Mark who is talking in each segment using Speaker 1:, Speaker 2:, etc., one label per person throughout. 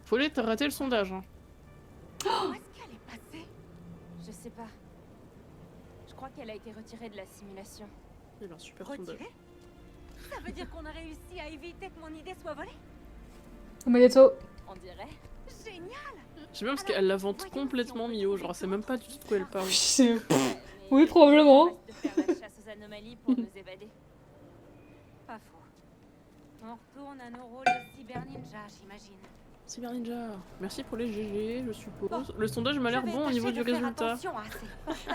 Speaker 1: Follet, t'as raté le sondage. Hein.
Speaker 2: Où est-ce qu'elle est passée? Je sais pas. Je crois qu'elle a été retirée de la simulation.
Speaker 1: Il a un super sondage.
Speaker 2: Retirée? Ça veut dire qu'on a réussi à éviter que mon idée soit volée?
Speaker 3: Omedeto.
Speaker 2: On dirait. Génial!
Speaker 1: J'aime bien parce qu'elle la vante complètement Mio, genre c'est même pas du tout de quoi elle parle.
Speaker 3: Oui, probablement.
Speaker 2: De faire la chasse aux anomalies pour nous évader. Pas faux. On retourne à nos rôles de cyber ninja, j'imagine.
Speaker 1: Cyber Ninja, merci pour les GG, je suppose. Le sondage m'a l'air
Speaker 2: Je vais
Speaker 1: bon au niveau
Speaker 2: tâcher
Speaker 1: du
Speaker 2: de faire
Speaker 1: résultat.
Speaker 2: attention à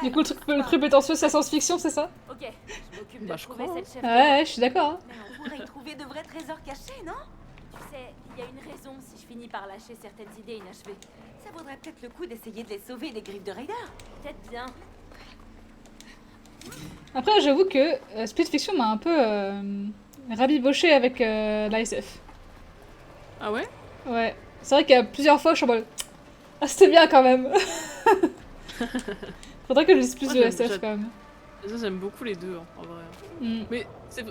Speaker 2: ces-
Speaker 3: Du coup, le plus prétentieux, c'est la science-fiction, c'est ça?
Speaker 2: Ok, je m'occupe
Speaker 1: Bah,
Speaker 2: de
Speaker 1: je
Speaker 2: trouver
Speaker 1: crois,
Speaker 2: cette chef.
Speaker 3: Ouais, je suis d'accord. Hein.
Speaker 2: Mais on pourrait y trouver de vrais trésors cachés, non? Tu sais, il y a une raison si je finis par lâcher certaines idées inachevées. Ça vaudrait peut-être le coup d'essayer de les sauver des griffes de Raider. Peut-être bien.
Speaker 3: Après, j'avoue que Split Fiction m'a un peu rabiboché avec l'ASF.
Speaker 1: Ah ouais?
Speaker 3: Ouais. C'est vrai qu'il y a plusieurs fois, je suis en mode... Ah, c'était bien quand même. Faudrait que je lise plus
Speaker 1: Moi,
Speaker 3: de
Speaker 1: j'aime-
Speaker 3: SF
Speaker 1: j'aime-
Speaker 3: quand même.
Speaker 1: Ça, j'aime beaucoup les deux, hein, en vrai.
Speaker 3: Mm.
Speaker 1: Mais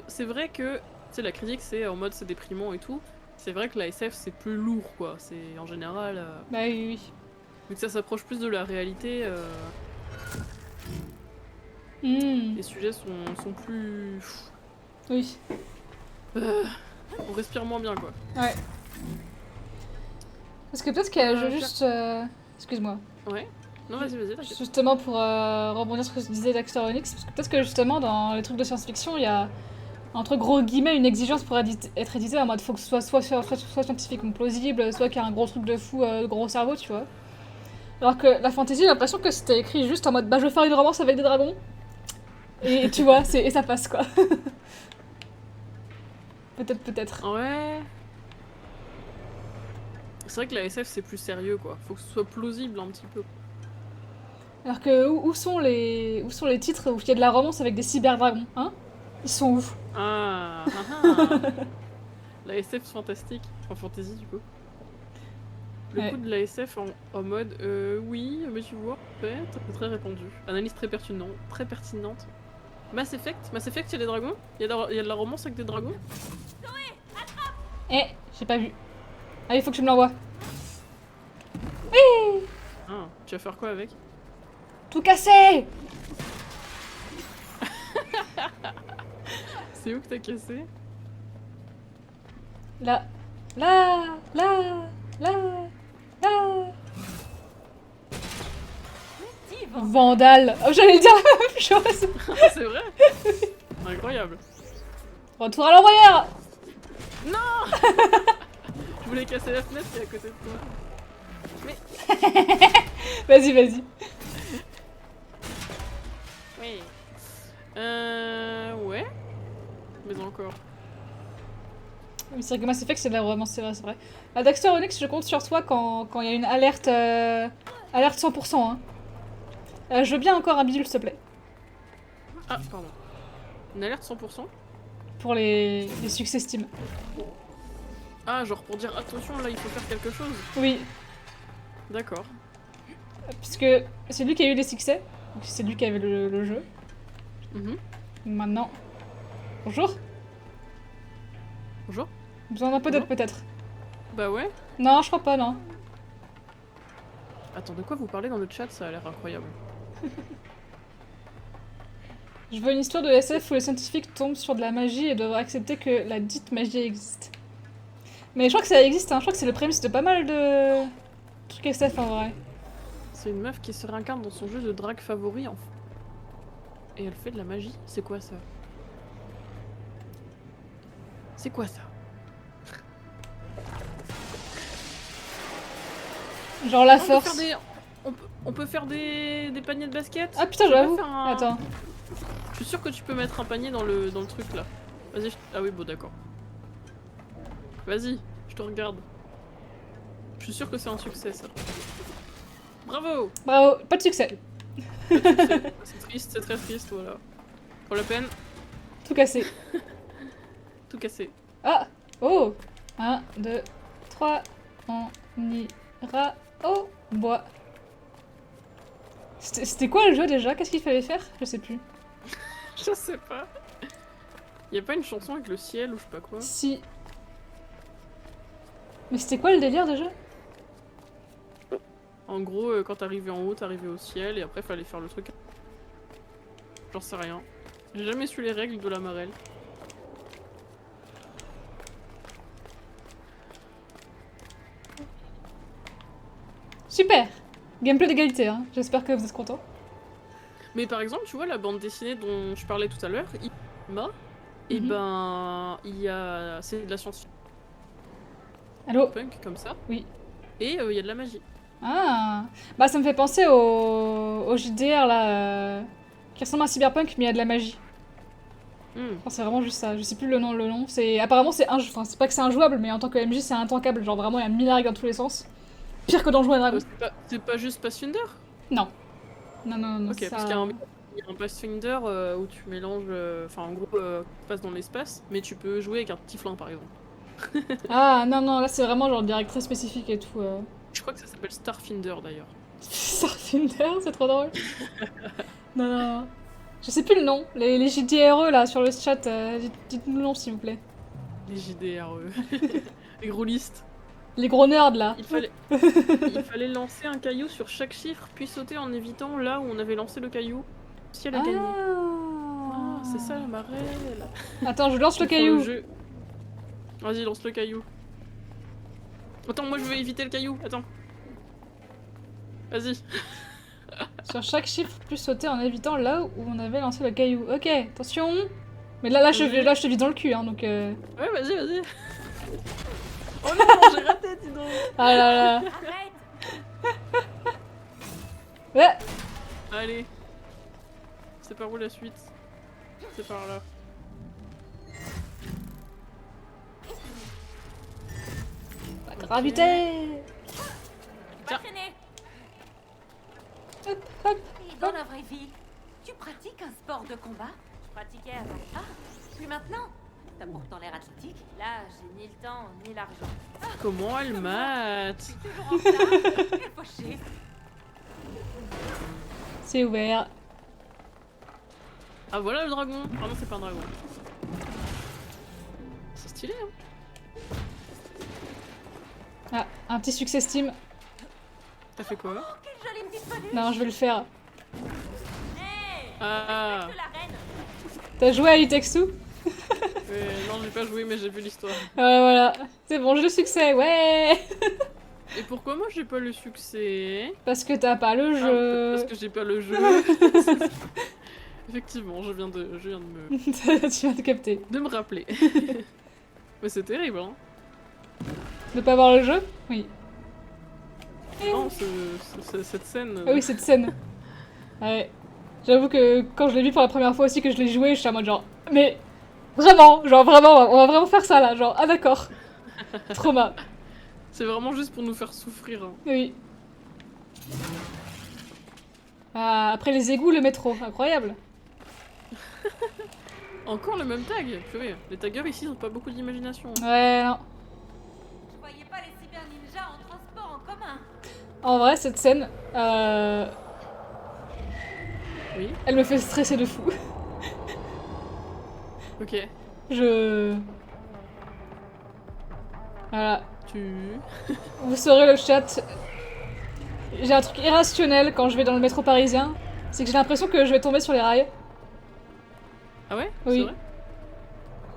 Speaker 1: c'est vrai que, tu sais, la critique c'est en mode c'est déprimant et tout. C'est vrai que la SF c'est plus lourd, quoi. C'est en général,
Speaker 3: Bah oui, oui.
Speaker 1: vu que ça s'approche plus de la réalité,
Speaker 3: Mm.
Speaker 1: les sujets sont plus...
Speaker 3: Oui.
Speaker 1: On respire moins bien, quoi.
Speaker 3: Ouais. Parce que peut-être qu'elle
Speaker 1: Euh,
Speaker 3: juste... Excuse-moi.
Speaker 1: Ouais. Non, vas-y, t'inquiète.
Speaker 3: Justement pour rebondir sur ce que tu disais d'Axter Onyx, parce que peut-être que justement dans les trucs de science-fiction, il y a entre gros guillemets une exigence pour être édité en mode faut que ce soit soit scientifiquement plausible, soit qu'il y a un gros truc de fou, gros cerveau, tu vois. Alors que la fantasy, j'ai l'impression que c'était écrit juste en mode bah je vais faire une romance avec des dragons. Et tu vois, et ça passe quoi. Peut-être.
Speaker 1: Ouais. C'est vrai que la SF c'est plus sérieux, quoi. Faut que ce soit plausible un petit peu.
Speaker 3: Alors que où sont les titres où il y a de la romance avec des cyberdragons, hein? Ils sont où?
Speaker 1: Ah, ah, ah. La SF fantastique, en fantasy du coup. Le
Speaker 3: Ouais.
Speaker 1: coup de la SF en mode oui, mais tu vois, peut-être, c'est très répandu. Analyse très pertinente. Mass Effect, il y a des dragons? Il y a de la romance avec des dragons?
Speaker 3: Eh, j'ai pas vu. Ah, il faut que tu me l'envoies.
Speaker 1: Ah, tu vas faire quoi avec?
Speaker 3: Tout cassé!
Speaker 1: C'est où que t'as cassé?
Speaker 3: Là. Vandale. Oh, j'allais dire la même chose.
Speaker 1: C'est vrai? Incroyable.
Speaker 3: Retour à l'envoyeur.
Speaker 1: Je voulais casser la fenêtre qui est à côté de toi.
Speaker 3: Vas-y.
Speaker 1: Oui. Ouais. Mais encore.
Speaker 3: Oui, c'est vrai que Mass Effect, c'est de la romance, c'est vrai. Daxter Onyx, je compte sur toi quand il y a une alerte. Alerte 100%, hein. Je veux bien encore un bidule, s'il te plaît.
Speaker 1: Ah, pardon. Une alerte 100%?
Speaker 3: Pour les succès Steam.
Speaker 1: Ah, genre pour dire attention, là il faut faire quelque chose.
Speaker 3: Oui,
Speaker 1: D'accord.
Speaker 3: puisque c'est lui qui a eu les succès. Donc c'est lui qui avait le jeu.
Speaker 1: Mhm.
Speaker 3: Maintenant. Bonjour.
Speaker 1: Bonjour.
Speaker 3: Besoin d'un peu d'autre peut-être.
Speaker 1: Bah ouais.
Speaker 3: Non, je crois pas, non.
Speaker 1: Attends, de quoi vous parlez dans le chat? Ça a l'air incroyable.
Speaker 3: Je veux une histoire de SF où les scientifiques tombent sur de la magie et doivent accepter que la dite magie existe. Mais je crois que ça existe, hein. Je crois que c'est le prémisse de pas mal de trucs SF en vrai.
Speaker 1: C'est une meuf qui se réincarne dans son jeu de drague favori et elle fait de la magie. C'est quoi ça? C'est quoi ça?
Speaker 3: Genre la
Speaker 1: On peut
Speaker 3: force.
Speaker 1: faire des... On peut faire des paniers de basket?
Speaker 3: Ah putain,
Speaker 1: Tu veux pas
Speaker 3: j'avoue.
Speaker 1: faire un-
Speaker 3: Attends.
Speaker 1: Je suis sûre que tu peux mettre un panier dans le truc là. Vas-y, ah oui, bon d'accord. Vas-y, je te regarde. Je suis sûre que c'est un succès ça. Bravo!
Speaker 3: Bravo, pas de succès.
Speaker 1: C'est triste, c'est très triste, voilà. Pour la peine,
Speaker 3: Tout cassé.
Speaker 1: tout cassé.
Speaker 3: Ah. Oh. 1, 2, 3. On ira au bois. C'était quoi le jeu déjà? Qu'est-ce qu'il fallait faire? Je sais plus.
Speaker 1: Je sais pas. Y'a pas une chanson avec le ciel ou je sais pas quoi?
Speaker 3: Si. Mais c'était quoi le délire déjà?
Speaker 1: En gros, quand t'arrivais en haut, t'arrivais au ciel et après fallait faire le truc. J'en sais rien. J'ai jamais su les règles de la marelle.
Speaker 3: Super. Gameplay d'égalité, hein. J'espère que vous êtes contents.
Speaker 1: Mais par exemple, tu vois, la bande dessinée dont je parlais tout à l'heure, Ima, et ben, il y a... c'est de la science-fiction
Speaker 3: Allô?
Speaker 1: punk comme ça.
Speaker 3: Oui.
Speaker 1: Et il y a de la magie.
Speaker 3: Ah. Bah ça me fait penser au JDR là, qui ressemble à Cyberpunk mais il y a de la magie. Enfin, c'est vraiment juste ça. Je sais plus le nom. C'est apparemment enfin c'est pas que c'est injouable, mais en tant que MJ c'est intankable. Genre vraiment il y a 1000 règles dans tous les sens. Pire que Donjons et Dragons.
Speaker 1: C'est pas juste Pathfinder?
Speaker 3: Non,
Speaker 1: Ok,
Speaker 3: ça...
Speaker 1: parce qu'il y a un Pathfinder où tu mélanges... Enfin, en gros, tu passes dans l'espace, mais tu peux jouer avec un petit flingue, par exemple.
Speaker 3: Ah non, là c'est vraiment genre direct très spécifique et tout.
Speaker 1: Je crois que ça s'appelle Starfinder, d'ailleurs.
Speaker 3: Starfinder, c'est trop drôle. non. Je sais plus le nom. Les JDRE là sur le chat, dites-nous le nom s'il vous plaît.
Speaker 1: Les JDRE. Les gros listes.
Speaker 3: Les gros nerds là.
Speaker 1: Il fallait lancer un caillou sur chaque chiffre, puis sauter en évitant là où on avait lancé le caillou. Si elle a gagné. Ah, c'est ça la marelle.
Speaker 3: Attends, je lance le caillou.
Speaker 1: Vas-y, lance le caillou. Attends, moi je veux éviter le caillou. Attends. Vas-y.
Speaker 3: Sur chaque chiffre, plus sauter en évitant là où on avait lancé le caillou. Ok, attention. Mais là je te vis dans le cul, hein, donc...
Speaker 1: Ouais, vas-y. Oh non, j'ai raté, dis donc.
Speaker 3: Ah là là.
Speaker 2: Arrête!
Speaker 3: Ouais.
Speaker 1: Allez. C'est par où la suite? C'est par là.
Speaker 3: La gravité.
Speaker 2: Pas traîner!
Speaker 3: Hop.
Speaker 2: Et dans la vraie vie, tu pratiques un sport de combat? Je pratiquais avant. Ah, plus maintenant? T'as pourtant l'air athlétique. Là, j'ai ni le temps, ni l'argent.
Speaker 1: Comment elle
Speaker 2: Je
Speaker 1: mate?
Speaker 2: suis toujours en retard. Quel fauché.
Speaker 3: C'est ouvert.
Speaker 1: Ah voilà le dragon. Ah non, c'est pas un dragon. C'est stylé, hein.
Speaker 3: Ah, un petit succès Steam.
Speaker 1: T'as fait quoi?
Speaker 2: Oh, quelle jolie petite peluche!
Speaker 3: Non, je vais le faire.
Speaker 2: Hey,
Speaker 1: Ah.
Speaker 2: respecte la reine.
Speaker 3: T'as joué à It Takes Two?
Speaker 1: Non, j'ai pas joué, mais j'ai vu l'histoire.
Speaker 3: Ouais, voilà. C'est bon, j'ai le succès, ouais.
Speaker 1: Et pourquoi moi j'ai pas le succès?
Speaker 3: Parce que t'as pas le
Speaker 1: Ah,
Speaker 3: jeu.
Speaker 1: parce que j'ai pas le jeu. Effectivement, je viens de me...
Speaker 3: Tu viens de capter.
Speaker 1: de me rappeler. Mais c'est terrible, hein.
Speaker 3: De pas avoir le jeu? Oui.
Speaker 1: Non, cette scène...
Speaker 3: Ah oui, cette scène. Ouais. J'avoue que quand je l'ai vu pour la première fois aussi, que je l'ai joué, j'étais en mode genre... Mais... Vraiment, genre vraiment, on va vraiment faire ça là, genre, ah d'accord. Trauma.
Speaker 1: C'est vraiment juste pour nous faire souffrir. Hein.
Speaker 3: Oui. Ah, après les égouts, le métro, incroyable.
Speaker 1: Encore le même tag. Purée, les taggers ici ont pas beaucoup d'imagination.
Speaker 3: Ouais, non.
Speaker 2: Je voyais pas les cyber ninjas en transport en commun.
Speaker 3: En vrai, cette scène,
Speaker 1: Oui.
Speaker 3: elle me fait stresser de fou.
Speaker 1: Ok.
Speaker 3: Voilà.
Speaker 1: Tu...
Speaker 3: Vous saurez le chat. J'ai un truc irrationnel quand je vais dans le métro parisien. C'est que j'ai l'impression que je vais tomber sur les rails.
Speaker 1: Ah ouais?
Speaker 3: Oui.
Speaker 1: C'est vrai.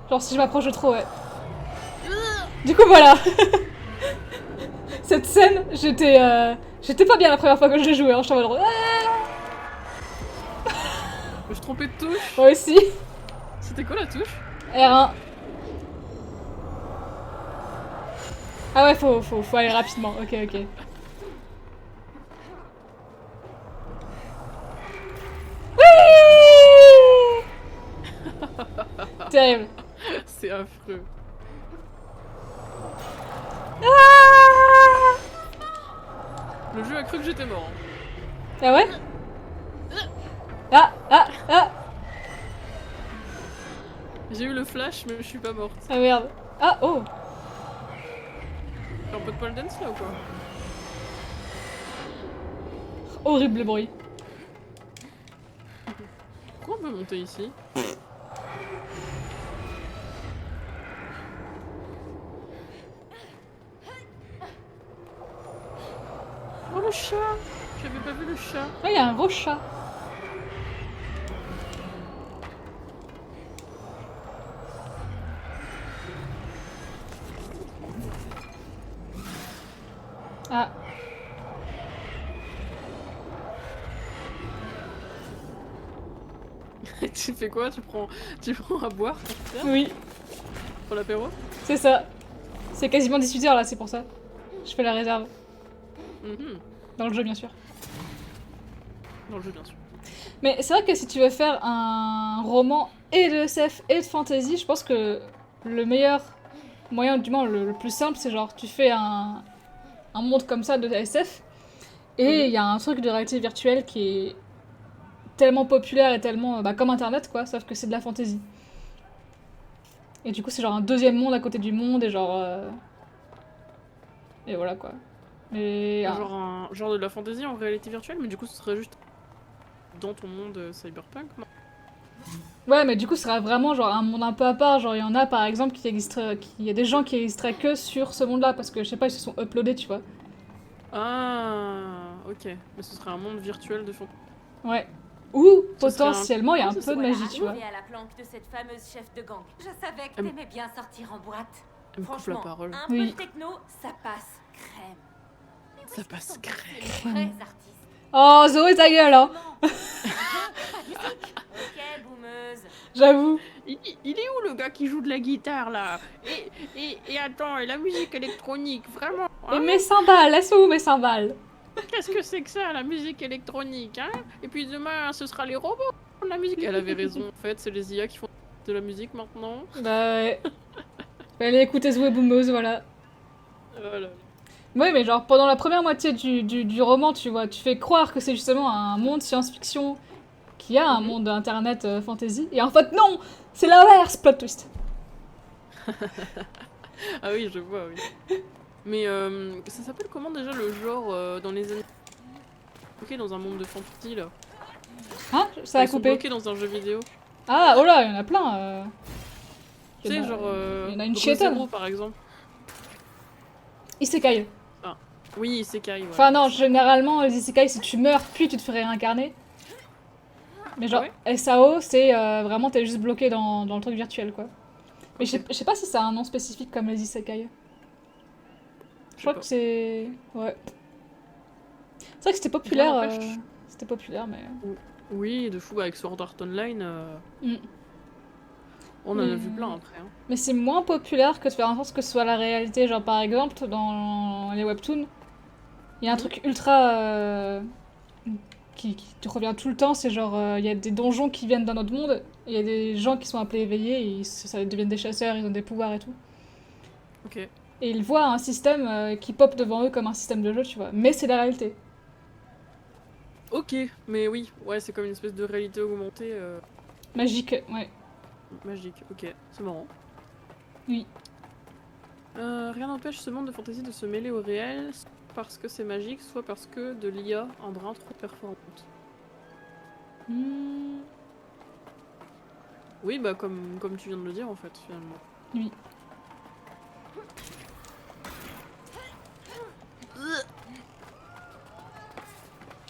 Speaker 3: Genre si je m'approche de trop, ouais. Du coup, voilà. Cette scène, j'étais pas bien la première fois que je l'ai jouée. Hein. Je suis en mode...
Speaker 1: Je me suis trompée de touche.
Speaker 3: Moi aussi.
Speaker 1: C'était quoi la touche?
Speaker 3: R1. Ah ouais, faut aller rapidement. Ok. Oui. Terrible.
Speaker 1: C'est affreux.
Speaker 3: Ah,
Speaker 1: Le jeu a cru que j'étais mort.
Speaker 3: ah ouais. Ah.
Speaker 1: J'ai eu le flash, mais je suis pas morte.
Speaker 3: Ah merde. Ah oh.
Speaker 1: T'as un peu de pole dance là ou quoi?
Speaker 3: Horrible bruit.
Speaker 1: Pourquoi on peut monter ici? Oh le chat. J'avais pas vu le chat.
Speaker 3: Ah, il y a un gros chat. Ah.
Speaker 1: Tu fais quoi? Tu prends à boire pour faire
Speaker 3: Oui,
Speaker 1: pour l'apéro?
Speaker 3: c'est ça. C'est quasiment 18h là, c'est pour ça. Je fais la réserve.
Speaker 1: Mhm.
Speaker 3: Dans le jeu, bien sûr.
Speaker 1: Dans le jeu, bien sûr.
Speaker 3: Mais c'est vrai que si tu veux faire un roman et de SF et de fantasy, je pense que le meilleur moyen, du moins le plus simple, c'est genre tu fais un monde comme ça de SF et il y a un truc de réalité virtuelle qui est tellement populaire et tellement comme Internet quoi, sauf que c'est de la fantasy. Et du coup, c'est genre un deuxième monde à côté du monde et genre. Et voilà quoi. Et.
Speaker 1: Genre de la fantasy en réalité virtuelle, mais du coup ce serait juste dans ton monde cyberpunk, non?
Speaker 3: Ouais, mais du coup, ce serait vraiment genre un monde un peu à part. Genre, il y en a par exemple il y a des gens qui existeraient que sur ce monde-là parce que je sais pas, ils se sont uploadés, tu vois.
Speaker 1: Ah, ok. Mais ce serait un monde virtuel de fantasy.
Speaker 3: Ouais. Ou
Speaker 1: Ce serait
Speaker 3: potentiellement, il y a un
Speaker 1: ce
Speaker 3: peu de
Speaker 2: Voilà,
Speaker 3: magie, tu vois.
Speaker 2: arrivé à la planque de cette fameuse chef de gang. Je savais que
Speaker 1: Elle-
Speaker 2: t'aimais bien sortir en boîte.
Speaker 1: Elle me coupe la
Speaker 2: Franchement,
Speaker 1: parole.
Speaker 2: un
Speaker 3: Oui.
Speaker 2: peu de techno, ça passe crème. Mais où
Speaker 1: Ça
Speaker 2: est-ce qu'ils
Speaker 1: passe
Speaker 2: sont
Speaker 1: crème.
Speaker 2: passés, les vrais artistes.
Speaker 3: Oh, Zoé, ta gueule, hein.
Speaker 2: Pas de musique. Ok, boumeuse.
Speaker 3: J'avoue.
Speaker 1: Il est où le gars qui joue de la guitare là? Et attends, et la musique électronique, vraiment?
Speaker 3: Et mes cymbales, laisse-moi où mes cymbales?
Speaker 1: Qu'est-ce que c'est que ça, la musique électronique, hein? Et puis demain, ce sera les robots, la musique. Elle avait raison, en fait, c'est les IA qui font de la musique maintenant.
Speaker 3: Bah ouais. Fallait écouter Zoé Boumeuse, voilà.
Speaker 1: Voilà.
Speaker 3: Oui, mais genre pendant la première moitié du roman, tu vois, tu fais croire que c'est justement un monde science-fiction qui a un
Speaker 1: Mhm.
Speaker 3: monde internet fantasy. Et en fait, non! C'est l'inverse, plot twist.
Speaker 1: Ah oui, je vois, oui. Mais ça s'appelle comment déjà le genre dans les années... bloqués dans un monde de fantasy là?
Speaker 3: Hein? Ça a
Speaker 1: Ils sont
Speaker 3: coupé.
Speaker 1: bloqués dans un jeu vidéo.
Speaker 3: Ah, oh là, il y en a plein.
Speaker 1: Tu
Speaker 3: Il y en
Speaker 1: sais,
Speaker 3: a-
Speaker 1: genre...
Speaker 3: il y en a une
Speaker 1: Re:Zero,
Speaker 3: chiétonne.
Speaker 1: par exemple.
Speaker 3: Isekai.
Speaker 1: Oui, Isekai, ouais.
Speaker 3: Enfin non, généralement, les isekai, c'est tu meurs, puis tu te fais réincarner. Mais genre, SAO, c'est vraiment, t'es juste bloqué dans le truc virtuel, quoi. Mais
Speaker 1: Ok.
Speaker 3: je sais pas si ça a un nom spécifique comme les isekai. Je crois que c'est... Ouais. C'est vrai que c'était populaire.
Speaker 1: Bien n'empêche.
Speaker 3: C'était populaire, mais...
Speaker 1: Oui, de fou, avec Sword Art Online,
Speaker 3: Mm.
Speaker 1: on en a vu plein après. Hein.
Speaker 3: Mais c'est moins populaire que de faire en sorte que ce soit la réalité. Genre, par exemple, dans les webtoons, il y a un truc ultra... qui te revient tout le temps, c'est genre, il y a des donjons qui viennent d'un autre monde, et il y a des gens qui sont appelés éveillés, et ça deviennent des chasseurs, ils ont des pouvoirs et tout.
Speaker 1: Ok.
Speaker 3: Et ils voient un système qui pop devant eux comme un système de jeu, tu vois. Mais c'est la réalité.
Speaker 1: Ok, mais oui, ouais, c'est comme une espèce de réalité augmentée
Speaker 3: Magique, ouais.
Speaker 1: magique. Ok, c'est marrant.
Speaker 3: Oui.
Speaker 1: Rien n'empêche ce monde de fantasy de se mêler au réel, soit parce que c'est magique, soit parce que de l'IA un brin trop performante.
Speaker 3: Hmm.
Speaker 1: Oui, bah comme tu viens de le dire en fait, finalement.
Speaker 3: Oui.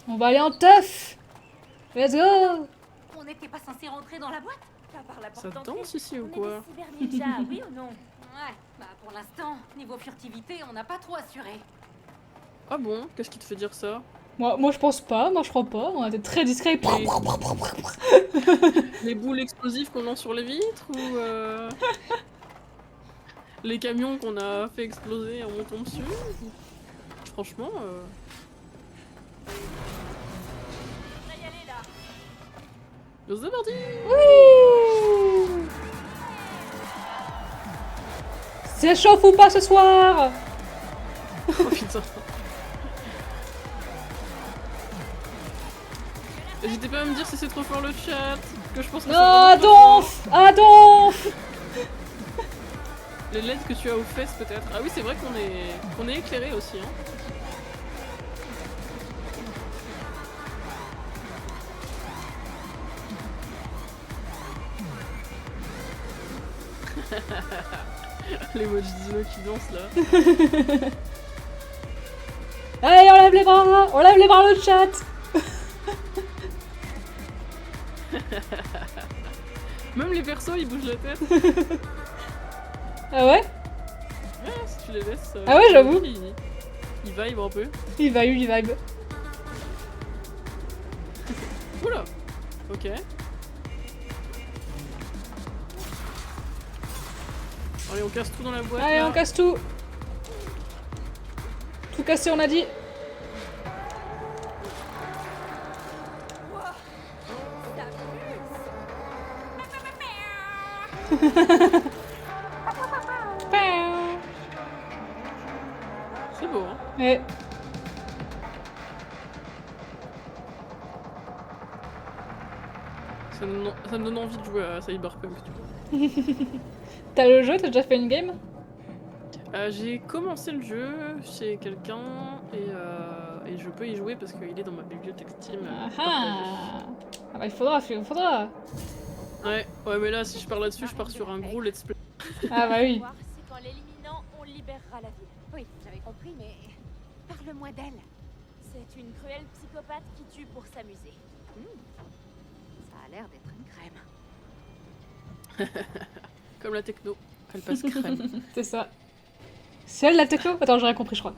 Speaker 3: On va aller en teuf. Let's go.
Speaker 2: On n'était pas censé rentrer dans la boîte? À part la porte
Speaker 1: Ça
Speaker 2: d'entrée.
Speaker 1: danse ici ou
Speaker 2: On est
Speaker 1: quoi?
Speaker 2: des cyber ninjas, oui ou non? Ouais, bah pour l'instant, niveau furtivité, on n'a pas trop assuré.
Speaker 1: Ah bon? Qu'est-ce qui te fait dire ça?
Speaker 3: Moi je pense pas, moi je crois pas. On a été très discrets.
Speaker 1: Les boules explosives qu'on lance sur les vitres ou les camions qu'on a fait exploser en montant dessus? Franchement,
Speaker 2: On va y aller là.
Speaker 1: c'est parti!
Speaker 3: Wouh. C'est chauffe ou pas ce soir?
Speaker 1: Oh putain! N'hésitez pas à me dire si c'est trop fort le chat, que je pense que c'est
Speaker 3: Ah
Speaker 1: vraiment trop fort.
Speaker 3: donf. Ah donf.
Speaker 1: Les LED que tu as aux fesses peut-être. Ah oui, c'est vrai qu'on est éclairé aussi. Hein. Les Watch Dino qui dansent là.
Speaker 3: Allez, on lève les bras! On lève les bras le chat!
Speaker 1: Même les persos, ils bougent la tête.
Speaker 3: Ah ouais?
Speaker 1: Ouais, si tu les laisses.
Speaker 3: Ah ouais, j'avoue.
Speaker 1: Ils vibe un peu.
Speaker 3: Il vibe.
Speaker 1: Oula. Ok. Allez, on casse tout dans la boîte.
Speaker 3: Allez,
Speaker 1: là.
Speaker 3: on casse tout! Tout cassé, on a dit!
Speaker 1: C'est beau, hein.
Speaker 3: Ouais.
Speaker 1: Ça me donne envie de jouer à Cyberpunk, tu vois.
Speaker 3: T'as le jeu? T'as déjà fait une game?
Speaker 1: J'ai commencé le jeu chez quelqu'un et je peux y jouer parce qu'il est dans ma bibliothèque Steam.
Speaker 3: Ah bah il faudra.
Speaker 1: Ouais, mais là, si je pars là-dessus, je pars sur un gros let's play.
Speaker 3: Ah bah oui.
Speaker 2: C'est qu'en l'éliminant, on libérera la ville. Oui, j'avais compris, mais parle-moi d'elle. C'est une cruelle psychopathe qui tue pour s'amuser. Ça a l'air d'être une crème.
Speaker 1: Comme la techno. Elle passe crème.
Speaker 3: C'est ça. C'est elle la techno? Attends, j'aurais compris, je crois.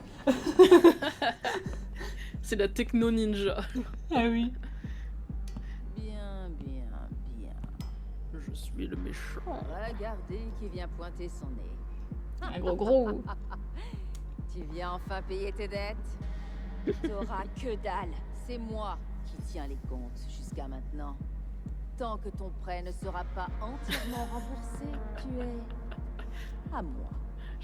Speaker 1: C'est la techno ninja.
Speaker 3: Ah oui.
Speaker 4: Bien.
Speaker 1: Je suis le méchant.
Speaker 4: Regardez qui vient pointer son nez.
Speaker 3: Un gros.
Speaker 4: Tu viens enfin payer tes dettes?
Speaker 2: T'auras que dalle.
Speaker 4: C'est moi qui tiens les comptes jusqu'à maintenant. Tant que ton prêt ne sera pas entièrement remboursé, tu es à moi.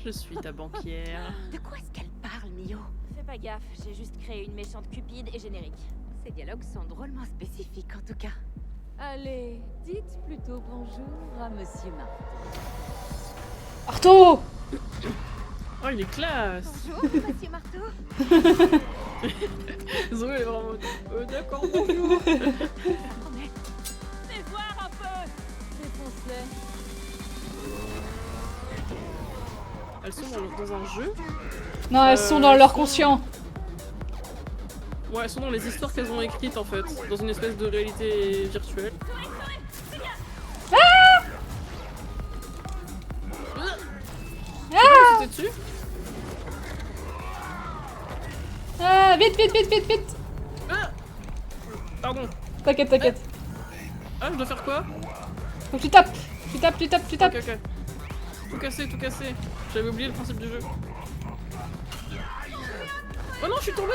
Speaker 1: Je suis ta banquière.
Speaker 2: De quoi est-ce qu'elle parle, Mio? Fais pas gaffe, j'ai juste créé une méchante cupide et générique. Ces dialogues sont drôlement spécifiques en tout cas.
Speaker 4: Allez, dites plutôt bonjour à Monsieur Marteau.
Speaker 3: Arto!
Speaker 1: Oh, il est classe.
Speaker 2: Bonjour, Monsieur Marteau.
Speaker 1: Zoé est vraiment... d'accord, bonjour.
Speaker 2: Fais voir un peu.
Speaker 4: Défonce-les.
Speaker 1: Elles sont dans un jeu.
Speaker 3: Non, elles sont dans leur conscient.
Speaker 1: Ouais, elles sont dans les histoires qu'elles ont écrites en fait. Dans une espèce de réalité virtuelle. C'était dessus?
Speaker 3: Ah, vite.
Speaker 1: Ah Pardon.
Speaker 3: T'inquiète.
Speaker 1: Ah, je dois faire quoi?
Speaker 3: Faut que tu tapes. Tu tapes.
Speaker 1: Ok. Tout cassé. J'avais oublié le principe du jeu. Oh non, je suis tombé.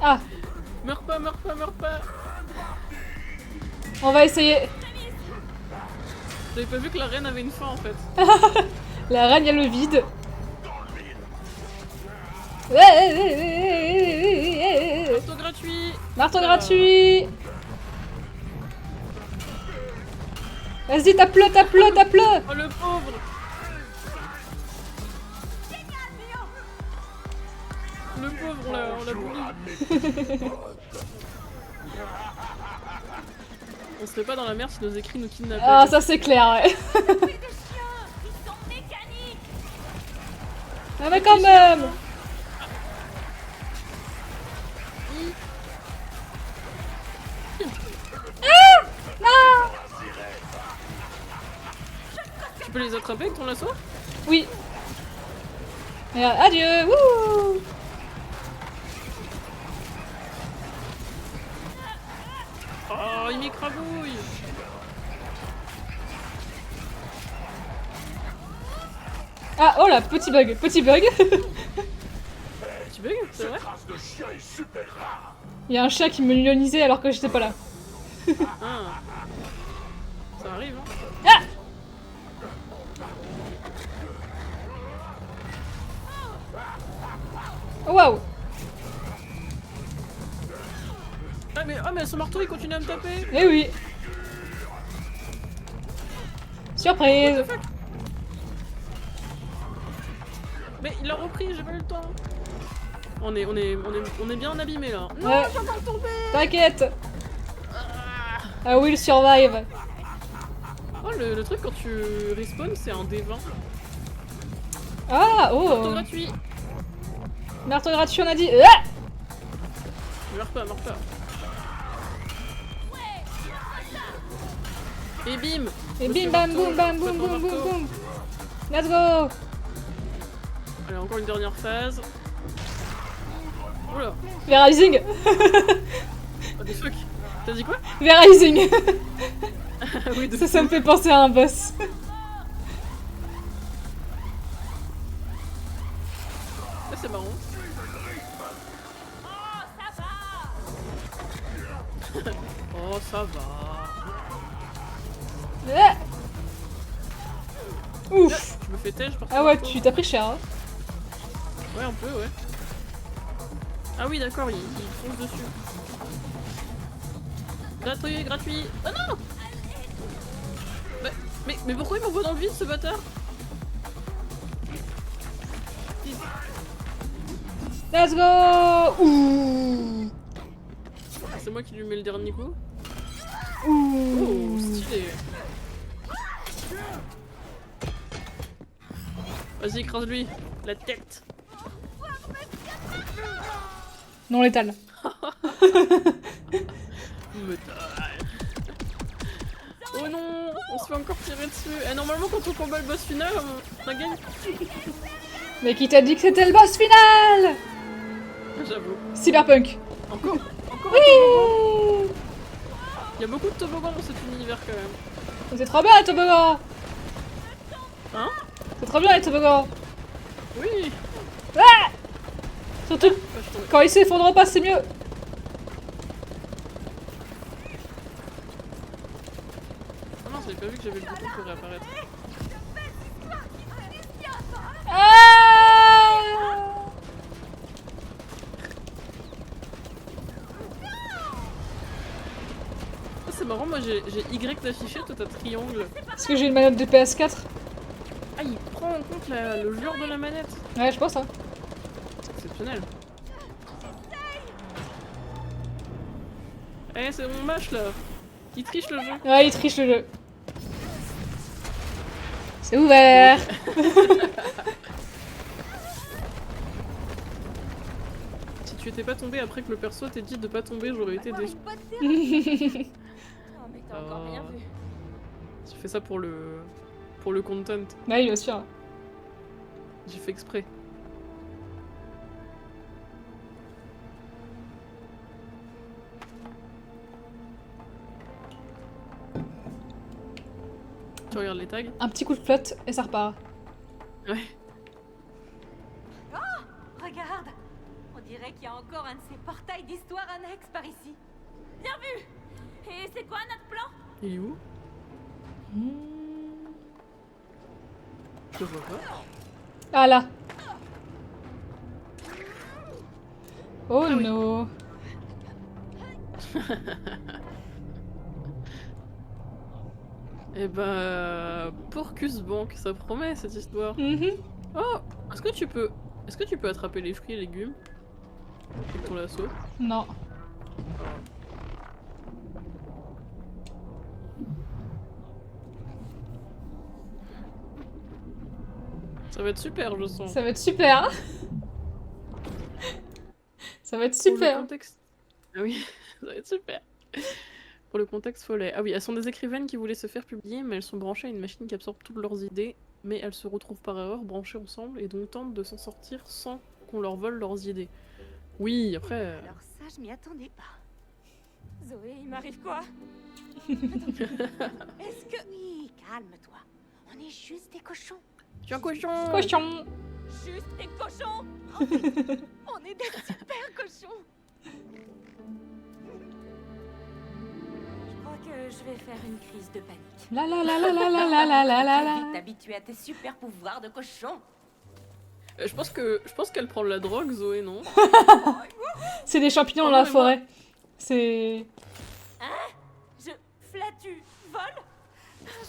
Speaker 3: Ah,
Speaker 1: Meurs pas.
Speaker 3: on va essayer.
Speaker 1: J'avais pas vu que la reine avait une fin en fait.
Speaker 3: La reine, il y a le vide.
Speaker 1: Marteau gratuit.
Speaker 3: Marteau gratuit. Vas-y, tape-le.
Speaker 1: Oh le pauvre. Le pauvre, on l'a bully. On serait pas dans la merde si nos écrits nous kidnappaient.
Speaker 3: Ah, ça c'est clair, ouais.
Speaker 2: Des chiens. Ils sont mécaniques.
Speaker 3: Ah, mais quand même. Tu peux les attraper avec ton lasso? Oui. Et adieu. Wouh.
Speaker 1: Oh, il m'écrabouille.
Speaker 3: Ah, oh là, petit bug.
Speaker 1: Petit bug, c'est vrai?
Speaker 3: Il y a un chat qui me lionisait alors que j'étais pas là.
Speaker 1: Ah. Ça arrive, hein.
Speaker 3: Ah. Oh, waouh.
Speaker 1: Ah mais son marteau il continue à me taper.
Speaker 3: Eh oui. Surprise.
Speaker 1: What the fuck? Mais il l'a repris, j'ai pas eu le temps. On est bien abîmé là. Non,
Speaker 3: Ouais.
Speaker 1: j'ai encore tombé.
Speaker 3: T'inquiète. I will survive.
Speaker 1: Oh le truc quand tu respawn c'est un D20.
Speaker 3: Ah, oh.
Speaker 1: Marteau gratuit.
Speaker 3: Marteau gratuit, on a dit. Ah
Speaker 1: Meurs pas, meurs pas. Et bim.
Speaker 3: et
Speaker 1: Monsieur
Speaker 3: bim bam
Speaker 1: Marteau,
Speaker 3: boum bam
Speaker 1: tape
Speaker 3: boum
Speaker 1: un
Speaker 3: boum boum
Speaker 1: marteau.
Speaker 3: boum. Let's go.
Speaker 1: Allez, encore une dernière phase. Oula.
Speaker 3: Verizing.
Speaker 1: Oh, des fuck. T'as dit quoi?
Speaker 3: Verizing.
Speaker 1: Ah oui, de
Speaker 3: Ça me fait penser à un boss.
Speaker 1: Ça, c'est marrant. Oh, ça va.
Speaker 3: Ah. Ouf.
Speaker 1: Je me fais têche par
Speaker 3: Ah ouais, tu t'as pris cher. Hein.
Speaker 1: Ouais, un peu, ouais. Ah oui, d'accord, il fonce dessus. Gratuit, gratuit. Oh non! Mais pourquoi il m'envoie dans le vide, ce bâtard?
Speaker 3: Let's go. Ouh.
Speaker 1: Ah, c'est moi qui lui mets le dernier coup. Oh,
Speaker 3: Ouh.
Speaker 1: stylé. Vas-y, écrase-lui. La tête.
Speaker 3: Non létal.
Speaker 1: Métal. Oh non, on se fait encore tirer dessus. Et normalement, quand on combat le boss final, on gagne.
Speaker 3: Mais qui t'a dit que c'était le boss final?
Speaker 1: J'avoue.
Speaker 3: Cyberpunk.
Speaker 1: Encore un toboggan.
Speaker 3: Oui.
Speaker 1: Il y a beaucoup de toboggans dans cet univers quand même.
Speaker 3: C'est trop bien les toboggans.
Speaker 1: Hein?
Speaker 3: C'est trop bien les toboggans.
Speaker 1: Oui.
Speaker 3: Ah. Surtout
Speaker 1: Ah, je tombe.
Speaker 3: quand ils s'effondrent pas, c'est mieux.
Speaker 1: Ah non, j'avais pas vu que j'avais le bouton pour réapparaître.
Speaker 3: Ah.
Speaker 1: Ah, c'est marrant, moi j'ai Y d'affiché, toi t'as triangle.
Speaker 3: Est-ce que j'ai une manette de PS4?
Speaker 1: Ah, il prend en compte le genre de la manette.
Speaker 3: Ouais, je pense hein.
Speaker 1: Exceptionnel. Eh, c'est mon match là. Il triche le jeu.
Speaker 3: Ouais, il triche le jeu. C'est ouvert.
Speaker 1: Si tu étais pas tombé après que le perso t'ait dit de pas tomber, j'aurais été déçu.
Speaker 2: Oh, mais t'as encore rien vu.
Speaker 1: J'ai fait ça pour le content.
Speaker 3: Ouais, bien sûr.
Speaker 1: J'ai fait exprès. Tu regardes les tags?
Speaker 3: Un petit coup de flotte et ça repart.
Speaker 1: Ouais.
Speaker 2: Regarde, on dirait qu'il y a encore un de ces portails d'histoire annexes par ici. Bien vu. Et c'est quoi notre plan?
Speaker 1: Il est où? Je le vois pas.
Speaker 3: Ah là. Oh
Speaker 1: Ah oui.
Speaker 3: non.
Speaker 1: Eh ben, Porcus Bank, ça promet cette histoire.
Speaker 3: Mhm.
Speaker 1: Oh, est-ce que tu peux attraper les fruits et légumes avec ton lasso?
Speaker 3: Non.
Speaker 1: Ça va être super, je sens.
Speaker 3: Ça va être super. Ça va être
Speaker 1: Pour le
Speaker 3: super.
Speaker 1: contexte... Ah oui, ça va être super. Pour le contexte follet. Ah oui, elles sont des écrivaines qui voulaient se faire publier, mais elles sont branchées à une machine qui absorbe toutes leurs idées, mais elles se retrouvent par erreur branchées ensemble et donc tentent de s'en sortir sans qu'on leur vole leurs idées. Oui, après...
Speaker 2: Alors ça, je m'y attendais pas. Zoé, il m'arrive quoi? Est-ce que... Oui, calme-toi. On est juste des cochons.
Speaker 1: Tu es un cochon!
Speaker 3: Cochon.
Speaker 2: Juste des cochons. On est des super cochons. Je crois que je vais faire une crise de panique.
Speaker 3: La la la la la la la la la la la.
Speaker 2: Vite habitué à tes super pouvoirs de cochon.
Speaker 1: Je pense qu'elle prend de la drogue, Zoé, non?
Speaker 3: C'est des champignons
Speaker 1: Oh
Speaker 3: dans la
Speaker 1: non, mais moi-
Speaker 3: forêt. C'est...
Speaker 2: Je flattu vol.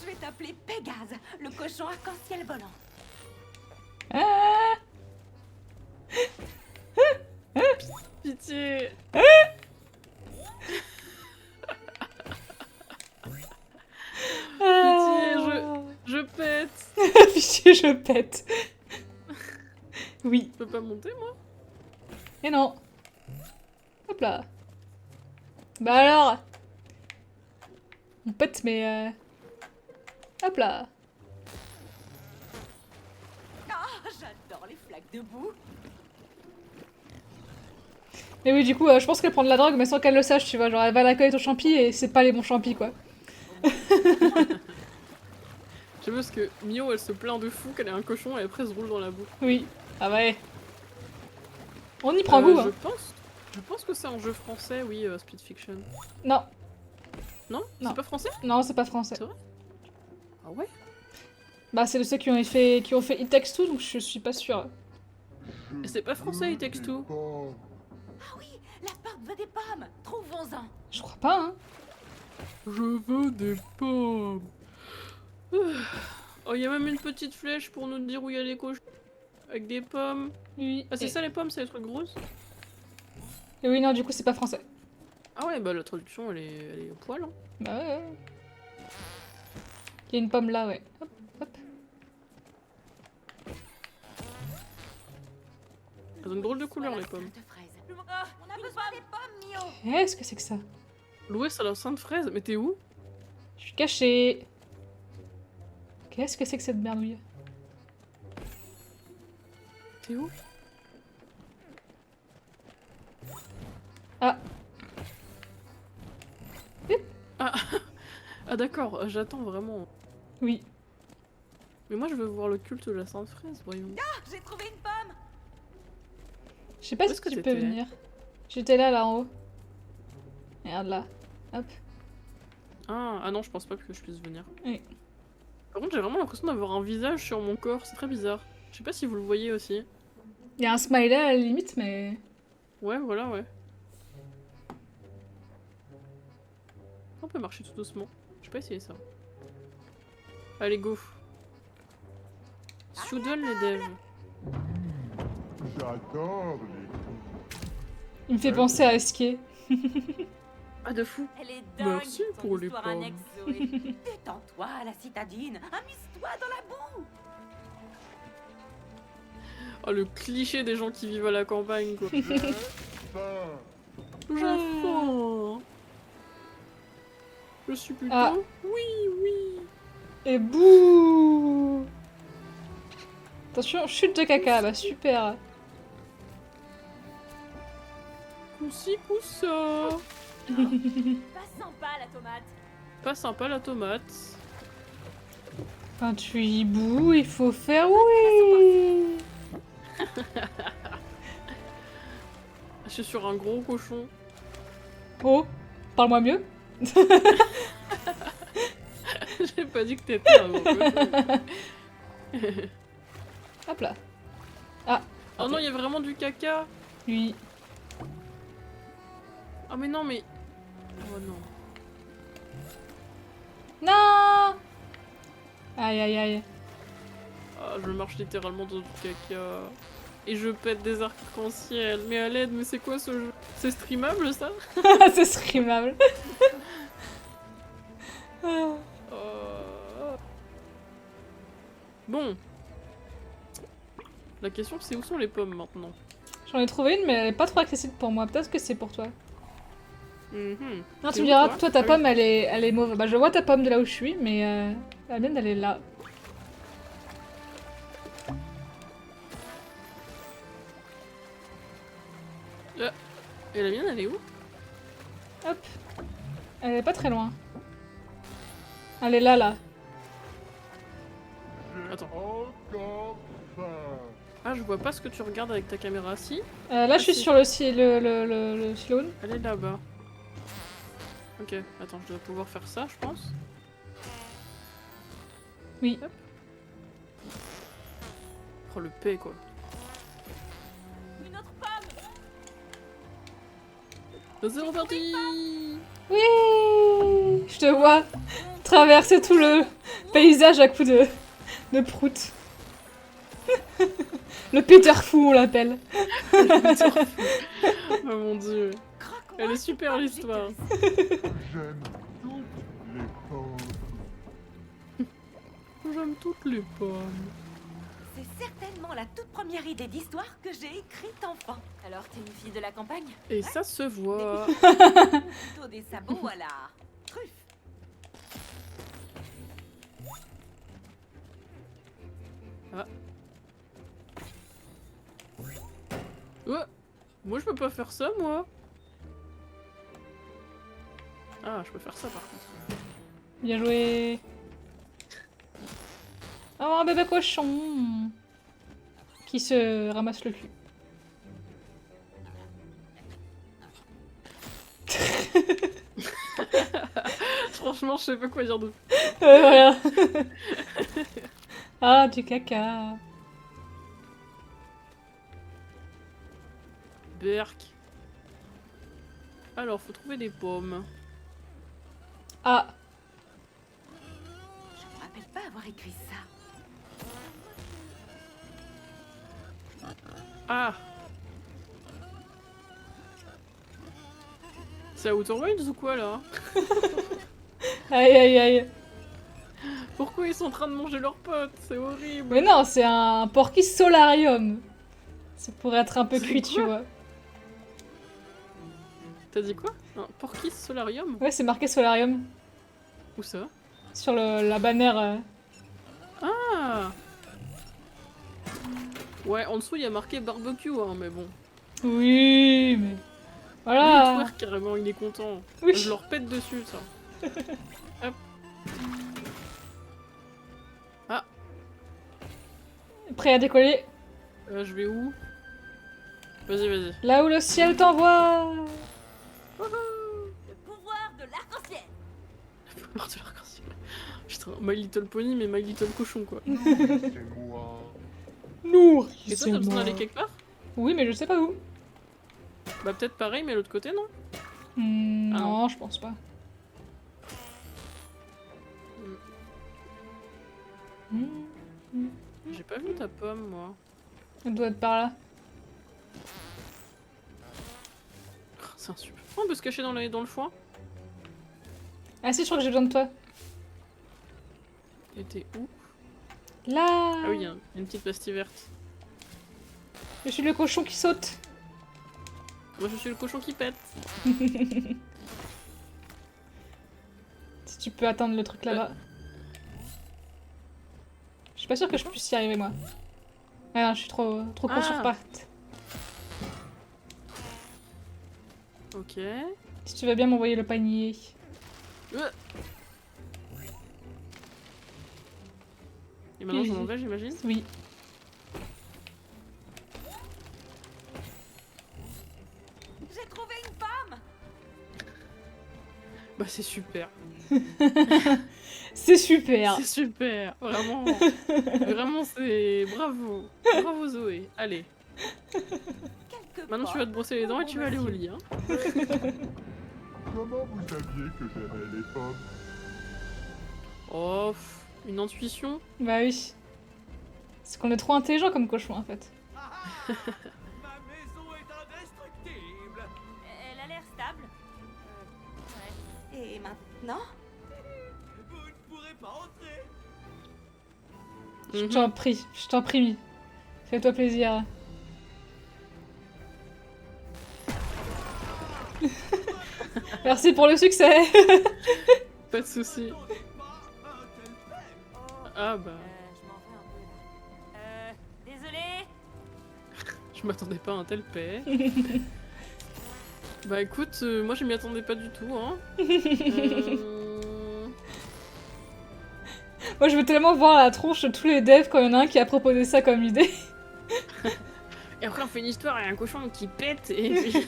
Speaker 2: Je vais t'appeler Pégase, le cochon arc-en-ciel volant.
Speaker 3: Ah.
Speaker 1: Pitié!
Speaker 3: Ah.
Speaker 1: Je pète!
Speaker 3: Pitié, je pète. Oui.
Speaker 1: Je peux pas monter, moi?
Speaker 3: Et non. Hop là. Bah alors. On pète, mais... Hop là.
Speaker 4: Ah, j'adore les flaques de boue.
Speaker 3: Mais oui, du coup, je pense qu'elle prend de la drogue, mais sans qu'elle le sache, tu vois. Genre, elle va l'accueillir ton champi et c'est pas les bons champis, quoi.
Speaker 1: J'aime parce que Mio, elle se plaint de fou qu'elle est un cochon et après elle se roule dans la boue.
Speaker 3: Oui. Ah ouais. On y prend goût, hein.
Speaker 1: Je pense que c'est un jeu français, oui, Split Fiction.
Speaker 3: Non.
Speaker 1: Non?
Speaker 3: Non.
Speaker 1: C'est pas français?
Speaker 3: Non, c'est pas français.
Speaker 1: C'est vrai? Ah ouais?
Speaker 3: Bah, c'est de ceux qui ont fait It Takes Two, donc je suis pas sûre.
Speaker 1: Et c'est pas français, It Takes Two.
Speaker 4: Ah oui, la porte veut des pommes. Trouvons-en.
Speaker 3: Je crois pas, hein.
Speaker 1: Je veux des pommes. Oh, il y a même une petite flèche pour nous dire où il y a les cochons. Avec des pommes.
Speaker 3: Oui.
Speaker 1: Ah, c'est ça les pommes, c'est les trucs grosses?
Speaker 3: Et oui, non, du coup, c'est pas français.
Speaker 1: Ah ouais, bah la traduction, elle est au poil. Hein.
Speaker 3: Bah ouais. Il y a une pomme là, ouais. Hop, hop.
Speaker 1: Elles ont une drôle de couleur, les pommes.
Speaker 4: De fraises. Ah, on a besoin des pommes, Mio.
Speaker 3: Qu'est-ce que c'est que ça?
Speaker 1: L'Ouest à la Sainte Fraise, mais t'es où?
Speaker 3: Je suis cachée. Qu'est-ce que c'est que cette merdouille?
Speaker 1: T'es où?
Speaker 3: Ah.
Speaker 1: Ah d'accord, j'attends vraiment.
Speaker 3: Oui.
Speaker 1: Mais moi je veux voir le culte de la Sainte Fraise, voyons.
Speaker 4: Ah, j'ai trouvé une pomme.
Speaker 3: Je sais pas
Speaker 1: Où
Speaker 3: si
Speaker 1: est-ce que
Speaker 3: tu peux
Speaker 1: t'étais
Speaker 3: venir. J'étais là en haut. Regarde là. Hop.
Speaker 1: Ah non, je pense pas que je puisse venir.
Speaker 3: Oui.
Speaker 1: Par contre, j'ai vraiment l'impression d'avoir un visage sur mon corps, c'est très bizarre. Je sais pas si vous le voyez aussi.
Speaker 3: Il y a un smiley à la limite, mais...
Speaker 1: Ouais, voilà, ouais. On peut marcher tout doucement. Je vais pas essayer ça. Allez, go. Soudain les devs.
Speaker 5: J'adore les
Speaker 3: Il me fait penser à Esquier.
Speaker 1: Ah, de fou.
Speaker 4: Elle est dingue.
Speaker 1: Merci
Speaker 4: ton
Speaker 1: pour les
Speaker 4: histoire
Speaker 1: pommes.
Speaker 4: annexe, Zoé. Détends-toi, la citadine. Amuse-toi dans la boue.
Speaker 1: Oh, le cliché des gens qui vivent à la campagne, quoi.
Speaker 5: faim.
Speaker 1: J'ai faim. Je suis plutôt...
Speaker 3: Ah.
Speaker 1: Oui.
Speaker 3: Et bouh. Attention, chute de caca, bah super.
Speaker 1: Coussi coussa.
Speaker 2: Pas sympa la tomate.
Speaker 1: Pas sympa la tomate.
Speaker 3: Quand tu y boues, il faut faire oui.
Speaker 1: Je suis sur un gros cochon.
Speaker 3: Oh, parle-moi mieux.
Speaker 1: J'ai pas dit que t'étais un gros cochon.
Speaker 3: Hop là. Ah,
Speaker 1: Oh non, il y a vraiment du caca.
Speaker 3: oui.
Speaker 1: Oh mais non, mais... Oh non.
Speaker 3: Non. Aïe aïe aïe.
Speaker 1: Ah, je marche littéralement dans du caca. Et je pète des arcs-en-ciel. Mais à l'aide, mais c'est quoi ce jeu? C'est streamable ça?
Speaker 3: C'est streamable.
Speaker 1: Oh. Bon. La question c'est où sont les pommes maintenant?
Speaker 3: J'en ai trouvé une, mais elle est pas trop accessible pour moi. Peut-être que c'est pour toi.
Speaker 1: Mhm.
Speaker 3: Non,
Speaker 1: C'est
Speaker 3: tu me
Speaker 1: où,
Speaker 3: diras,
Speaker 1: toi
Speaker 3: toi ta
Speaker 1: Ah oui.
Speaker 3: pomme elle est mauvaise. Bah, je vois ta pomme de là où je suis, mais la mienne elle est là.
Speaker 1: Et la mienne elle est où?
Speaker 3: Hop. Elle est pas très loin. Elle est là, là.
Speaker 5: J'ai
Speaker 1: Attends.
Speaker 5: encore faim.
Speaker 1: Ah, je vois pas ce que tu regardes avec ta caméra. Si?
Speaker 3: Là, je suis
Speaker 1: si.
Speaker 3: sur le Sloan.
Speaker 1: Elle est là-bas. Ok, attends, je dois pouvoir faire ça, je pense.
Speaker 3: Oui.
Speaker 1: Oh, le P, quoi.
Speaker 2: Une autre pomme.
Speaker 1: C'est reparti.
Speaker 3: Oui. Je te vois traverser tout le paysage à coups de prout. Le Peter Fou, on l'appelle.
Speaker 1: Oh mon dieu.
Speaker 4: Croque-moi
Speaker 1: Elle est
Speaker 4: ces
Speaker 1: super
Speaker 4: pommes,
Speaker 1: l'histoire.
Speaker 5: J'aime toutes les pommes.
Speaker 1: J'aime toutes les pommes.
Speaker 4: C'est certainement
Speaker 6: la toute première idée d'histoire que j'ai écrite enfant.
Speaker 2: Alors, t'es une fille de la campagne?
Speaker 1: Et ça se voit.
Speaker 6: Plutôt des sabots à la truffe.
Speaker 1: Ouais. Moi je peux pas faire ça moi. Ah, je peux faire ça par contre.
Speaker 3: Bien joué. Oh, un bébé cochon qui se ramasse le cul.
Speaker 1: Franchement, je sais pas quoi dire d'autre.
Speaker 3: Voilà. Ah, du caca.
Speaker 1: Berk. Alors, faut trouver des pommes.
Speaker 3: Ah,
Speaker 6: Je me rappelle pas avoir écrit ça.
Speaker 1: Ah. C'est à Outer Wilds ou quoi là?
Speaker 3: aïe aïe aïe.
Speaker 1: Pourquoi ils sont en train de manger leurs potes? C'est horrible.
Speaker 3: Mais non, c'est un porky solarium. C'est pour être un peu
Speaker 1: C'est
Speaker 3: cuit, tu
Speaker 1: quoi
Speaker 3: vois.
Speaker 1: T'as dit quoi? Un Porky Solarium?
Speaker 3: Ouais, c'est marqué solarium
Speaker 1: Où ça?
Speaker 3: sur la bannière.
Speaker 1: Ah. Ouais, en dessous il y a marqué barbecue, hein, mais bon.
Speaker 3: Oui, mais
Speaker 1: Lui, il
Speaker 3: voilà.
Speaker 1: twerk carrément, il est content.
Speaker 3: Oui.
Speaker 1: Je leur pète dessus, ça. Hop.
Speaker 3: Prêt à décoller.
Speaker 1: Je vais où? Vas-y, vas-y.
Speaker 3: Là où le ciel t'envoie.
Speaker 6: Le pouvoir de l'arc-en-ciel.
Speaker 1: Pouvoir de l'arc-en-ciel. Putain, My Little Pony, mais My Little Cochon, quoi.
Speaker 5: C'est moi.
Speaker 3: Nous.
Speaker 1: Et toi, t'as besoin d'aller quelque part?
Speaker 3: Oui, mais je sais pas où.
Speaker 1: Bah, peut-être pareil, mais à l'autre côté, non? Ah
Speaker 3: Non, je pense pas.
Speaker 1: J'ai pas vu ta pomme, moi.
Speaker 3: Elle doit être par là.
Speaker 1: Oh, c'est un super. Oh, on peut se cacher dans le foin?
Speaker 3: Ah si, je crois que j'ai besoin de toi.
Speaker 1: Et t'es où?
Speaker 3: Là.
Speaker 1: Ah oui, il y a une petite pastille verte.
Speaker 3: Je suis le cochon qui saute.
Speaker 1: Moi, je suis le cochon qui pète.
Speaker 3: Si tu peux atteindre le truc là-bas. Je suis pas sûre que je puisse y arriver, moi. Ah non, je suis trop court sur pattes.
Speaker 1: Ok.
Speaker 3: Si tu veux bien m'envoyer le panier.
Speaker 1: Et maintenant, je m'en vais, j'imagine?
Speaker 3: Oui.
Speaker 6: J'ai trouvé une femme.
Speaker 1: Bah, c'est super.
Speaker 3: C'est super.
Speaker 1: C'est super. Vraiment. Vraiment, c'est. Bravo. Bravo, Zoé. Allez.
Speaker 6: Quelque
Speaker 1: Maintenant, tu vas te brosser les dents et tu vas aller au lit. Hein.
Speaker 5: Comment vous saviez que j'aimais les pommes?
Speaker 1: Oh, une intuition?
Speaker 3: Bah oui. C'est qu'on est trop intelligent comme cochon en fait.
Speaker 7: Ma maison est indestructible.
Speaker 2: Elle a l'air stable.
Speaker 6: Et maintenant?
Speaker 7: Vous ne pourrez pas entrer.
Speaker 3: Je t'en prie. Fais-toi plaisir. Merci pour le succès.
Speaker 1: Pas de soucis. Ah bah,
Speaker 2: Je m'en vais un peu là. Désolé.
Speaker 1: je m'attendais pas à un tel paix. Bah écoute, moi je m'y attendais pas du tout. Hein.
Speaker 3: Moi je veux tellement voir la tronche de tous les devs quand il y en a un qui a proposé ça comme idée.
Speaker 1: Et après on fait une histoire et un cochon qui pète et puis...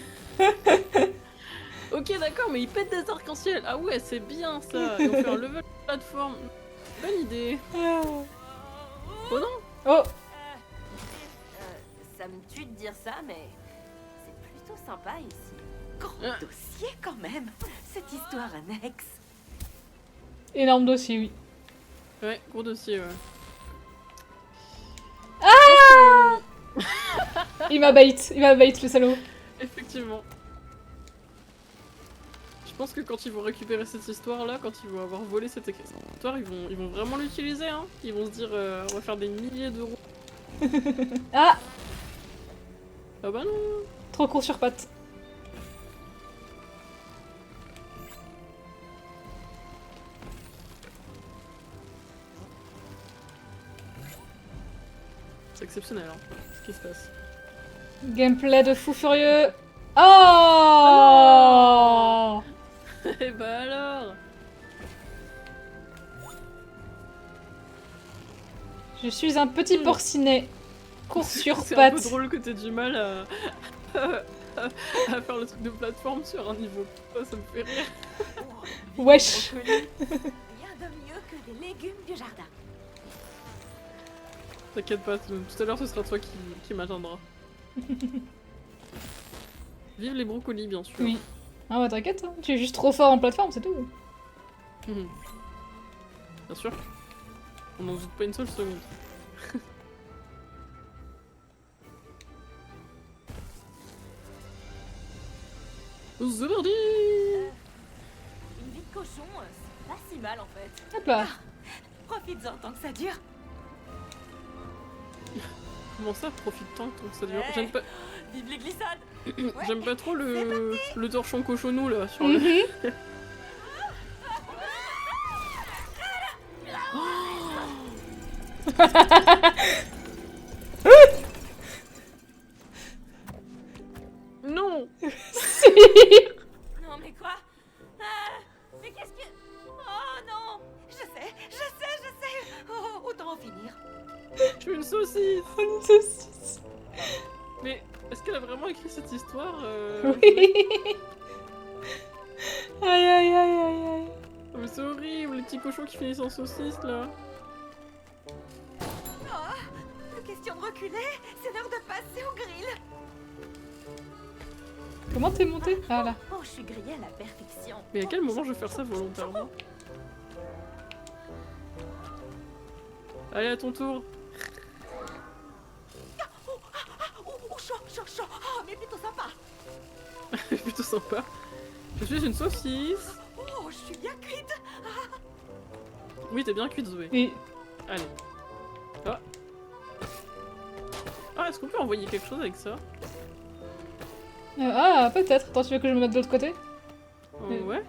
Speaker 1: Ok d'accord, mais il pète des arcs-en-ciel. Ah ouais, c'est bien ça. Et on fait un level de plateforme. Bonne idée. Oh non.
Speaker 3: Oh,
Speaker 6: Ça me tue de dire ça, mais c'est plutôt sympa ici. Grand
Speaker 1: Ah.
Speaker 6: dossier quand même. Cette histoire annexe.
Speaker 3: énorme dossier, oui.
Speaker 1: Ouais, gros dossier, ouais.
Speaker 3: Il m'a bait le salaud.
Speaker 1: Effectivement. Je pense que quand ils vont récupérer cette histoire-là, quand ils vont avoir volé cette histoire, ils vont vraiment l'utiliser, hein. Ils vont se dire, on va faire des milliers d'euros
Speaker 3: Ah,
Speaker 1: Ah bah non.
Speaker 3: trop court sur pattes.
Speaker 1: C'est exceptionnel, hein, ce qui se passe.
Speaker 3: Gameplay de fou furieux. Oh
Speaker 1: Et bah alors.
Speaker 3: Je suis un petit porcinet. Court sur
Speaker 1: C'est un peu
Speaker 3: pattes.
Speaker 1: drôle que t'aies du mal à faire le truc de plateforme sur un niveau. Oh, ça me fait rire.
Speaker 3: Wesh.
Speaker 6: Rien de mieux que des légumes du jardin.
Speaker 1: T'inquiète pas, tout à l'heure ce sera toi qui m'atteindra. Vive les brocolis, bien sûr.
Speaker 3: Oui. Ah bah t'inquiète, hein. Tu es juste trop fort en plateforme, c'est tout.
Speaker 1: Mhm. Bien sûr. On n'en doute pas une seule seconde. C'est parti.
Speaker 6: Une vie de cochon, c'est pas si mal en fait.
Speaker 3: Hop là.
Speaker 6: Profites-en tant que ça dure.
Speaker 1: Comment ça, profite tant que ça dure.
Speaker 6: Ouais. Vive les glissades.
Speaker 1: J'aime pas trop le torchon cochonou là sur le.
Speaker 3: Mhm.
Speaker 1: Non.
Speaker 3: Si.
Speaker 6: Non mais quoi mais qu'est-ce que... Oh non. Je sais. Oh, autant en finir.
Speaker 1: Je suis une saucisse.
Speaker 3: Une saucisse.
Speaker 1: Mais est-ce qu'elle a vraiment écrit cette histoire
Speaker 3: Oui. Aïe aïe aïe aïe aïe.
Speaker 1: Mais c'est horrible, les petits cochons qui finissent en saucisse là.
Speaker 6: Plus question de reculer, c'est l'heure de passer au grill.
Speaker 3: Comment t'es monté? Ah là.
Speaker 6: Oh, je suis grillée à la perfection.
Speaker 1: Mais à quel moment je vais faire ça volontairement? Allez, à ton tour.
Speaker 6: Chaud. Oh, mais plutôt sympa.
Speaker 1: Plutôt sympa. Je suis une saucisse.
Speaker 6: Oh, je suis bien cuite.
Speaker 1: Oui, t'es bien cuite, Zoé.
Speaker 3: Oui.
Speaker 1: Allez. Ah. Ah, est-ce qu'on peut envoyer quelque chose avec ça?
Speaker 3: Ah, peut-être. Attends, tu veux que je me mette de l'autre côté?
Speaker 1: Ouais.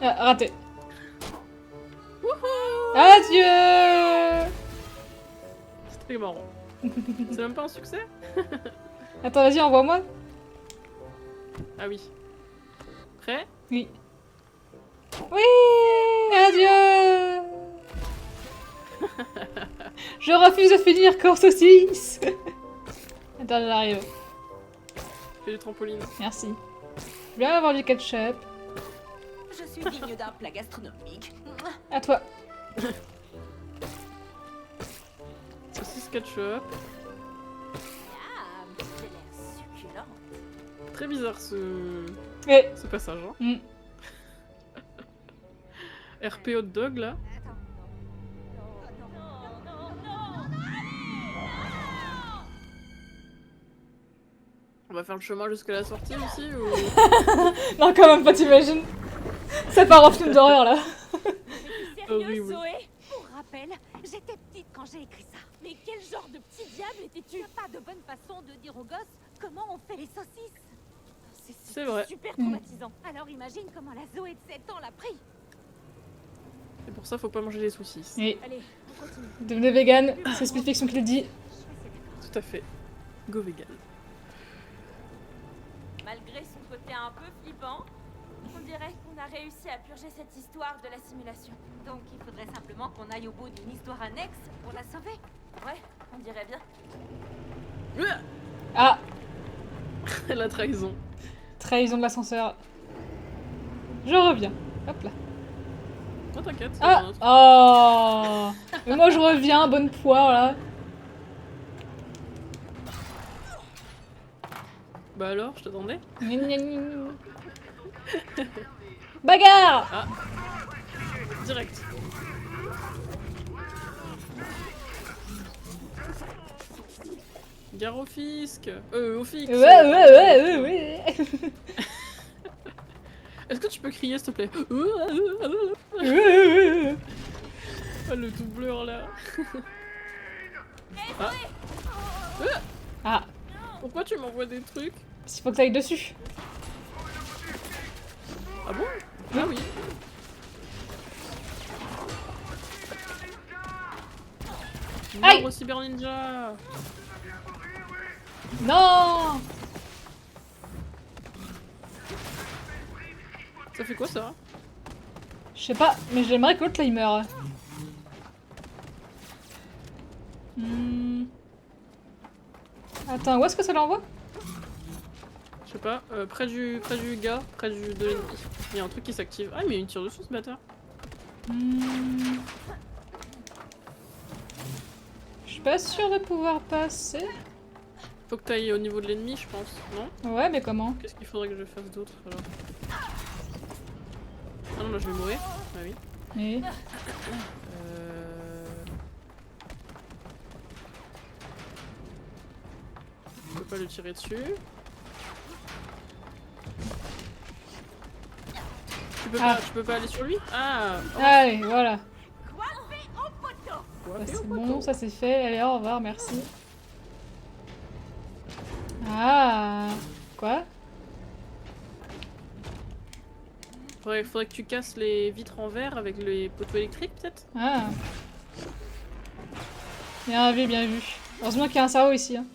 Speaker 3: Ah, raté. Adieu.
Speaker 1: C'est très marrant. C'est même pas un succès?
Speaker 3: Attends, vas-y, envoie-moi.
Speaker 1: Ah oui. Prêt?
Speaker 3: Oui. Oui. Adieu. Je refuse de finir corps saucisse. Attends, j'arrive.
Speaker 1: Fais du trampoline.
Speaker 3: Merci. Je viens avoir du ketchup.
Speaker 6: Je suis digne d'un plat gastronomique.
Speaker 3: À toi.
Speaker 1: Saucisse ketchup.
Speaker 6: Ah, j'ai l'air succulente.
Speaker 1: Très bizarre
Speaker 3: Et...
Speaker 1: ce passage. Hein.
Speaker 3: Mm.
Speaker 1: RP hot dog là. On va faire le chemin jusqu'à la sortie aussi ou...
Speaker 3: Non, quand même pas, t'imagines. Ça part en film d'horreur là.
Speaker 2: Sérieux,
Speaker 1: Horrible.
Speaker 2: Zoé? Pour rappel, j'étais petite quand j'ai écrit ça. Mais quel genre de petit diable étais-tu? Pas de bonne façon de dire aux gosses comment on fait les saucisses.
Speaker 1: C'est vrai.
Speaker 2: Super traumatisant. Alors imagine comment la Zoé de 7 ans l'a pris.
Speaker 1: Et pour ça, faut pas manger les saucisses.
Speaker 3: Oui.
Speaker 2: Allez, on continue.
Speaker 3: Devenez vegan, c'est Speedfiction qui le dit.
Speaker 1: Tout à fait. Go vegan.
Speaker 6: Malgré son côté un peu flippant, on dirait qu'on a réussi à purger cette histoire de la simulation.
Speaker 2: Donc il faudrait simplement qu'on aille au bout d'une histoire annexe pour la sauver.
Speaker 6: Ouais, on dirait bien.
Speaker 3: Ah,
Speaker 1: La trahison.
Speaker 3: trahison de l'ascenseur. Je reviens. Hop là.
Speaker 1: Oh, t'inquiète, il y en a un
Speaker 3: Ah,
Speaker 1: autre.
Speaker 3: oh. Mais moi je reviens, bonne poire là.
Speaker 1: Bah alors, je t'attendais.
Speaker 3: Gna gna gna. Bagarre.
Speaker 1: Direct. Gare au fisc. Au fixe.
Speaker 3: Ouais.
Speaker 1: Est-ce que tu peux crier, s'il te plaît? Oh, le doubleur là.
Speaker 3: Ah,
Speaker 1: Pourquoi tu m'envoies des trucs?
Speaker 3: il faut que t'ailles dessus.
Speaker 1: Ah bon? Ah oui.
Speaker 3: Aïe.
Speaker 1: Mort au Cyber Ninja.
Speaker 3: Non!
Speaker 1: Ça fait quoi ça?
Speaker 3: Je sais pas, mais j'aimerais que l'autre là il meure. Attends, où est-ce que ça l'envoie?
Speaker 1: Je sais pas, près du gars, près de l'ennemi. Il y a un truc qui s'active. Ah mais il y a une tire dessus ce bâtard.
Speaker 3: Je suis pas sûre de pouvoir passer.
Speaker 1: Faut que t'ailles au niveau de l'ennemi je pense, non?
Speaker 3: Ouais, mais comment?
Speaker 1: Qu'est-ce qu'il faudrait que je fasse d'autre alors? Ah non là je vais mourir. Ah oui.
Speaker 3: Et...
Speaker 1: Je peux pas le tirer dessus. Tu peux pas aller sur lui? Ah!
Speaker 3: Allez, voilà.
Speaker 1: Ouais,
Speaker 3: Bah,
Speaker 1: fais
Speaker 3: c'est
Speaker 1: au
Speaker 3: bon,
Speaker 1: poteau.
Speaker 3: ça c'est fait. Allez, au revoir, merci. Ah! Quoi?
Speaker 1: Faudrait que tu casses les vitres en verre avec les poteaux électriques peut-être?
Speaker 3: Ah! Bien vu, bien vu. Heureusement qu'il y a un cerveau ici. Hein.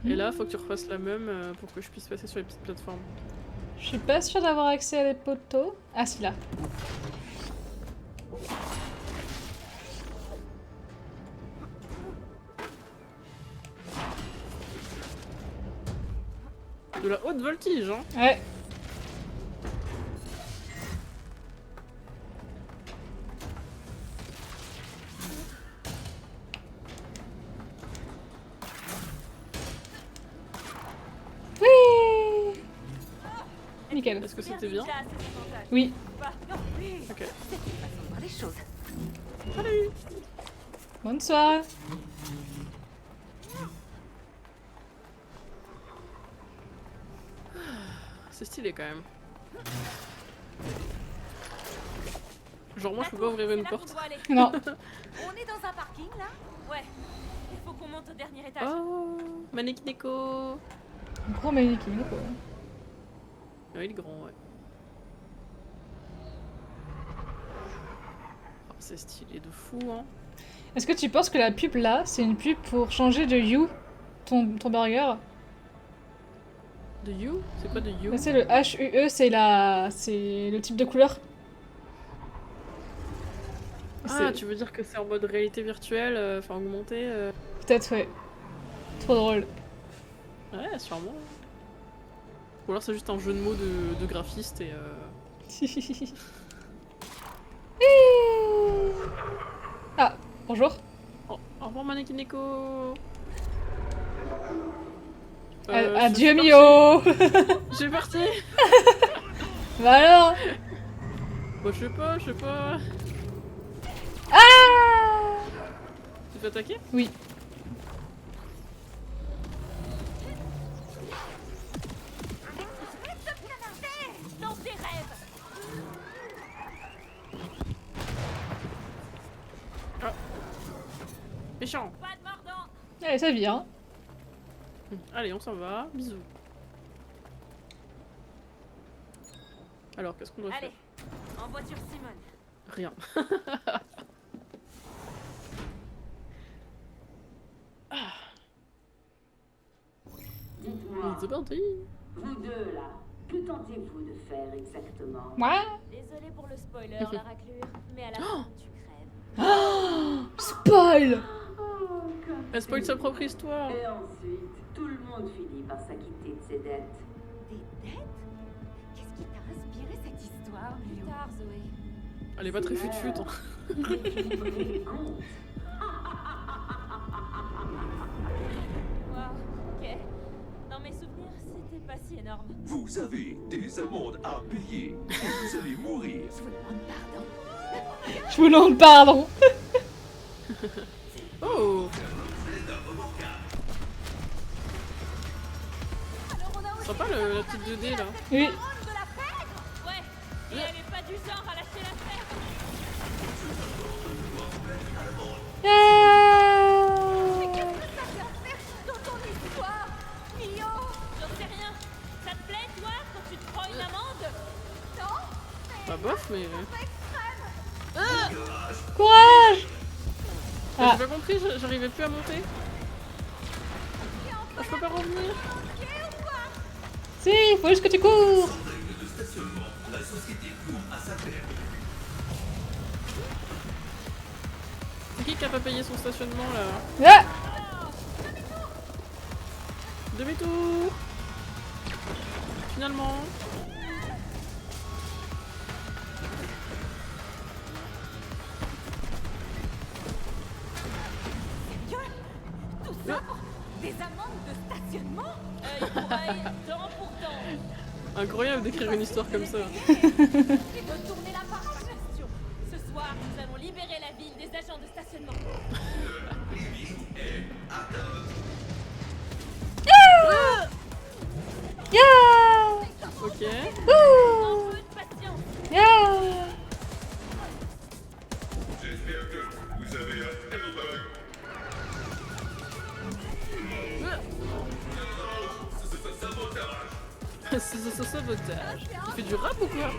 Speaker 1: Et là faut que tu refasses la même pour que je puisse passer sur les petites plateformes.
Speaker 3: Je suis pas sûre d'avoir accès à les poteaux. Ah, si là.
Speaker 1: De la haute voltige hein!
Speaker 3: Ouais. Oui. Nickel.
Speaker 1: Est-ce que c'était bien?
Speaker 3: Oui.
Speaker 1: Ok.
Speaker 4: Voir les choses.
Speaker 1: Salut!
Speaker 3: Bonne soirée.
Speaker 1: C'est stylé quand même. Genre moi je peux pas ouvrir une porte.
Speaker 3: Non.
Speaker 2: On est dans un parking là?
Speaker 6: Ouais. Il faut qu'on monte au dernier étage.
Speaker 1: Oh! Maneki Neko!
Speaker 3: Gros mannequin, quoi.
Speaker 1: Ouais, il est grand, ouais. Oh, c'est stylé de fou, hein.
Speaker 3: Est-ce que tu penses que la pub là, c'est une pub pour changer de You, ton burger?
Speaker 1: De You? C'est quoi de You?
Speaker 3: Là, c'est le HUE, c'est le type de couleur.
Speaker 1: Ah,
Speaker 3: C'est-
Speaker 1: tu veux dire que c'est en mode réalité virtuelle, enfin augmentée
Speaker 3: Peut-être, ouais. Trop drôle.
Speaker 1: Ouais, sûrement. Ou alors c'est juste un jeu de mots de graphiste et
Speaker 3: Ah, bonjour.
Speaker 1: Oh, au revoir Maneki Neko!
Speaker 3: Adieu
Speaker 1: je suis
Speaker 3: Mio.
Speaker 1: partie. Je suis partie!
Speaker 3: Bah alors.
Speaker 1: Bon, je sais pas.
Speaker 3: Ah.
Speaker 1: Tu te fais attaquer?
Speaker 3: Oui.
Speaker 2: Dans tes rêves!
Speaker 1: Méchant!
Speaker 2: Pas de mordant!
Speaker 3: Allez, ça vient.
Speaker 1: Allez, on s'en va. Bisous. Alors, qu'est-ce qu'on doit
Speaker 6: Allez,
Speaker 1: faire?
Speaker 6: en voiture Simone.
Speaker 1: Rien.
Speaker 8: Dites-moi,
Speaker 1: C'est parti.
Speaker 8: vous deux là, que tentez-vous de faire exactement?
Speaker 3: Ouais.
Speaker 2: Désolée pour le spoiler, la raclure, mais à la fin, tu crèves.
Speaker 3: Spoil.
Speaker 8: Oh, comme
Speaker 1: Elle spoil
Speaker 8: c'est
Speaker 1: sa
Speaker 8: mignon.
Speaker 1: propre histoire.
Speaker 8: Et ensuite, tout le monde finit par s'acquitter de ses dettes.
Speaker 2: Des dettes? Qu'est-ce qui t'a inspiré cette histoire, Mio? Plus tard, Zoé.
Speaker 1: Elle est pas très fut-fut. Hein.
Speaker 8: Équilibrez les comptes.
Speaker 2: Waouh, ok. Dans mes souvenirs, c'était pas si énorme.
Speaker 7: Vous avez des amendes à payer. Vous allez mourir.
Speaker 2: Je vous demande pardon.
Speaker 3: Je vous demande pardon.
Speaker 1: Oh! Sympa la petite 2D là.
Speaker 3: Oui.
Speaker 2: De la paix! Et elle est pas du genre à lâcher l'affaire.
Speaker 6: Dans ton histoire, Mio.
Speaker 2: J'en sais rien. Ça te plaît, toi, quand tu te prends une amende?
Speaker 6: Non,
Speaker 1: Pas bof, mais.
Speaker 3: Courage! Ah.
Speaker 1: J'ai pas compris, j'arrivais plus à monter. Ah, je peux pas revenir.
Speaker 3: Si, faut juste que tu cours!
Speaker 1: C'est qui a pas payé son stationnement là?
Speaker 3: Ah!
Speaker 1: Demi-tour. Finalement.
Speaker 6: tout ça pour des amendes de stationnement.
Speaker 2: Œil pour œil, dent pour dent.
Speaker 1: Incroyable d'écrire une histoire comme ça.
Speaker 6: Et de tourner la page.
Speaker 2: Question. Ce soir, nous allons libérer la ville des agents de stationnement.
Speaker 3: Yeah!
Speaker 1: Ok.
Speaker 2: Un peu de patience.
Speaker 3: Yeah!
Speaker 1: C'est sabotage. Tu fais du rap ou quoi?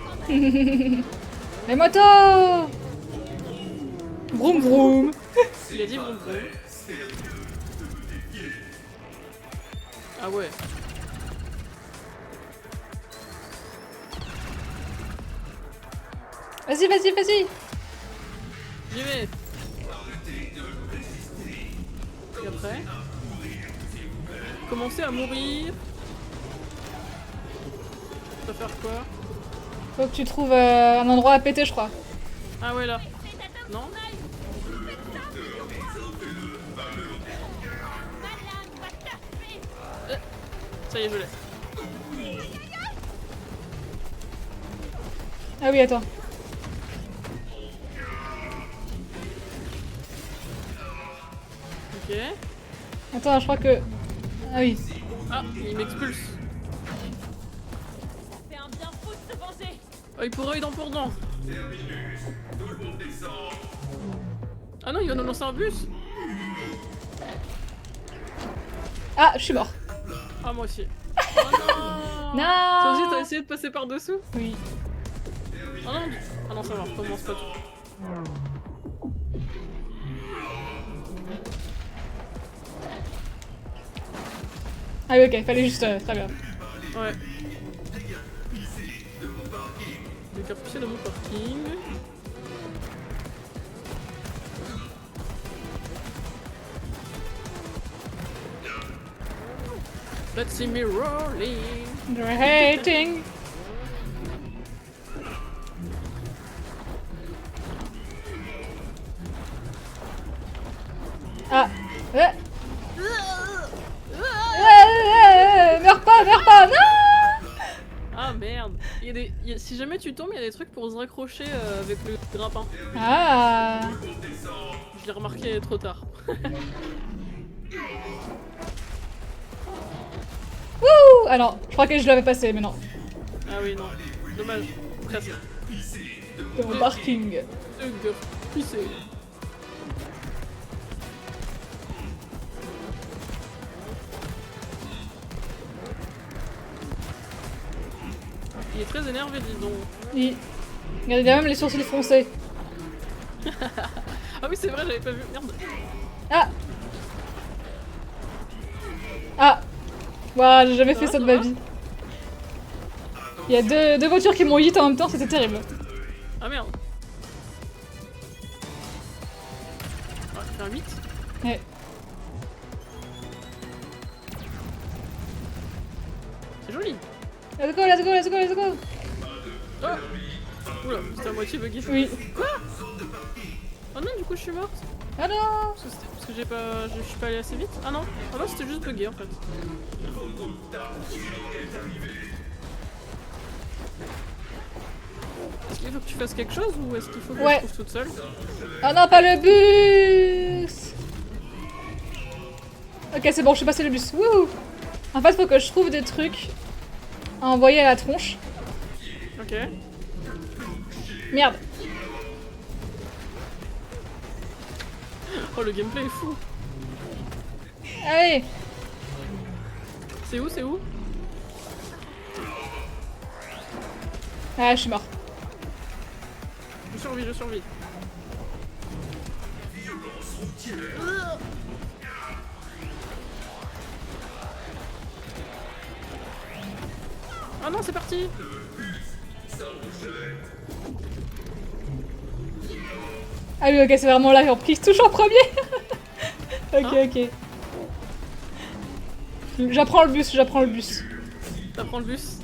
Speaker 3: Les motos! Vroom vroom!
Speaker 1: Il a dit vroom vroom. Ah ouais.
Speaker 3: Vas-y, vas-y, vas-y!
Speaker 1: J'y vais. Et après? Commencer à mourir. Ça va faire quoi?
Speaker 3: Faut que tu trouves un endroit à péter, je crois.
Speaker 1: Ah ouais là. Non? Ça y est, je l'ai.
Speaker 3: Ah oui, attends.
Speaker 1: Ok.
Speaker 3: Attends, je crois que... Ah oui.
Speaker 1: Ah, il m'expulse.
Speaker 2: C'est un bien fou de se venger.
Speaker 1: Œil pour œil, dent pour dent. Ah non, il va nous lancer un bus.
Speaker 3: Ah, je suis mort.
Speaker 1: Ah, moi aussi. Oh non.
Speaker 3: Non!
Speaker 1: Toi aussi, t'as essayé de passer par-dessous?
Speaker 3: Oui.
Speaker 1: Ah non, ah non, ça va, recommence pas tout.
Speaker 3: Ah oui, ok, fallait juste... très bien.
Speaker 1: Ouais. Le capucin de mon parking. Let's see me rolling.
Speaker 3: You're hating. Ah. Meurs pas, non!
Speaker 1: Ah merde. Si jamais tu tombes, il y a des trucs pour se raccrocher avec le grappin.
Speaker 3: Ah.
Speaker 1: Je l'ai remarqué trop tard.
Speaker 3: Wouh! Ah non, je crois que je l'avais passé, mais non.
Speaker 1: Ah oui, non. Dommage. Presque.
Speaker 3: De mon parking.
Speaker 1: Hug. Pissé. Il est très énervé, dis donc.
Speaker 3: Oui. Regardez, il y a même les sourcils froncés.
Speaker 1: Ah oui, c'est vrai, j'avais pas vu. Merde.
Speaker 3: Ah! Ah! Waouh, j'ai jamais fait ça de ma vie. Il y a deux voitures qui m'ont hit en même temps, c'était terrible.
Speaker 1: Ah merde. Ah, c'est un 8.
Speaker 3: Ouais.
Speaker 1: C'est joli.
Speaker 3: Let's go, let's go, let's go, let's go!
Speaker 1: Oh. Oula, c'était à moitié bugué.
Speaker 3: Oui.
Speaker 1: Quoi? Oh non, du coup, je suis morte.
Speaker 3: Ah non!
Speaker 1: Parce que j'ai pas... je suis pas allé assez vite. Ah non. Ah non, c'était juste bugué en fait. Est-ce qu'il faut que tu fasses quelque chose ou est-ce qu'il faut que
Speaker 3: Ouais.
Speaker 1: je trouve toute seule?
Speaker 3: Ah non, pas le bus! Ok, c'est bon, je suis passé le bus. Wouh! En fait, faut que je trouve des trucs à envoyer à la tronche.
Speaker 1: Ok.
Speaker 3: Merde.
Speaker 1: Oh, le gameplay est fou.
Speaker 3: Allez.
Speaker 1: C'est où, c'est où?
Speaker 3: Ah, je suis mort.
Speaker 1: Je survis, je survis. Ah non, c'est parti.
Speaker 3: Ah oui, ok, c'est vraiment là qui se touche en premier. Ok,
Speaker 1: Hein?
Speaker 3: ok. J'apprends le bus, j'apprends le bus.
Speaker 1: Ça prend le bus.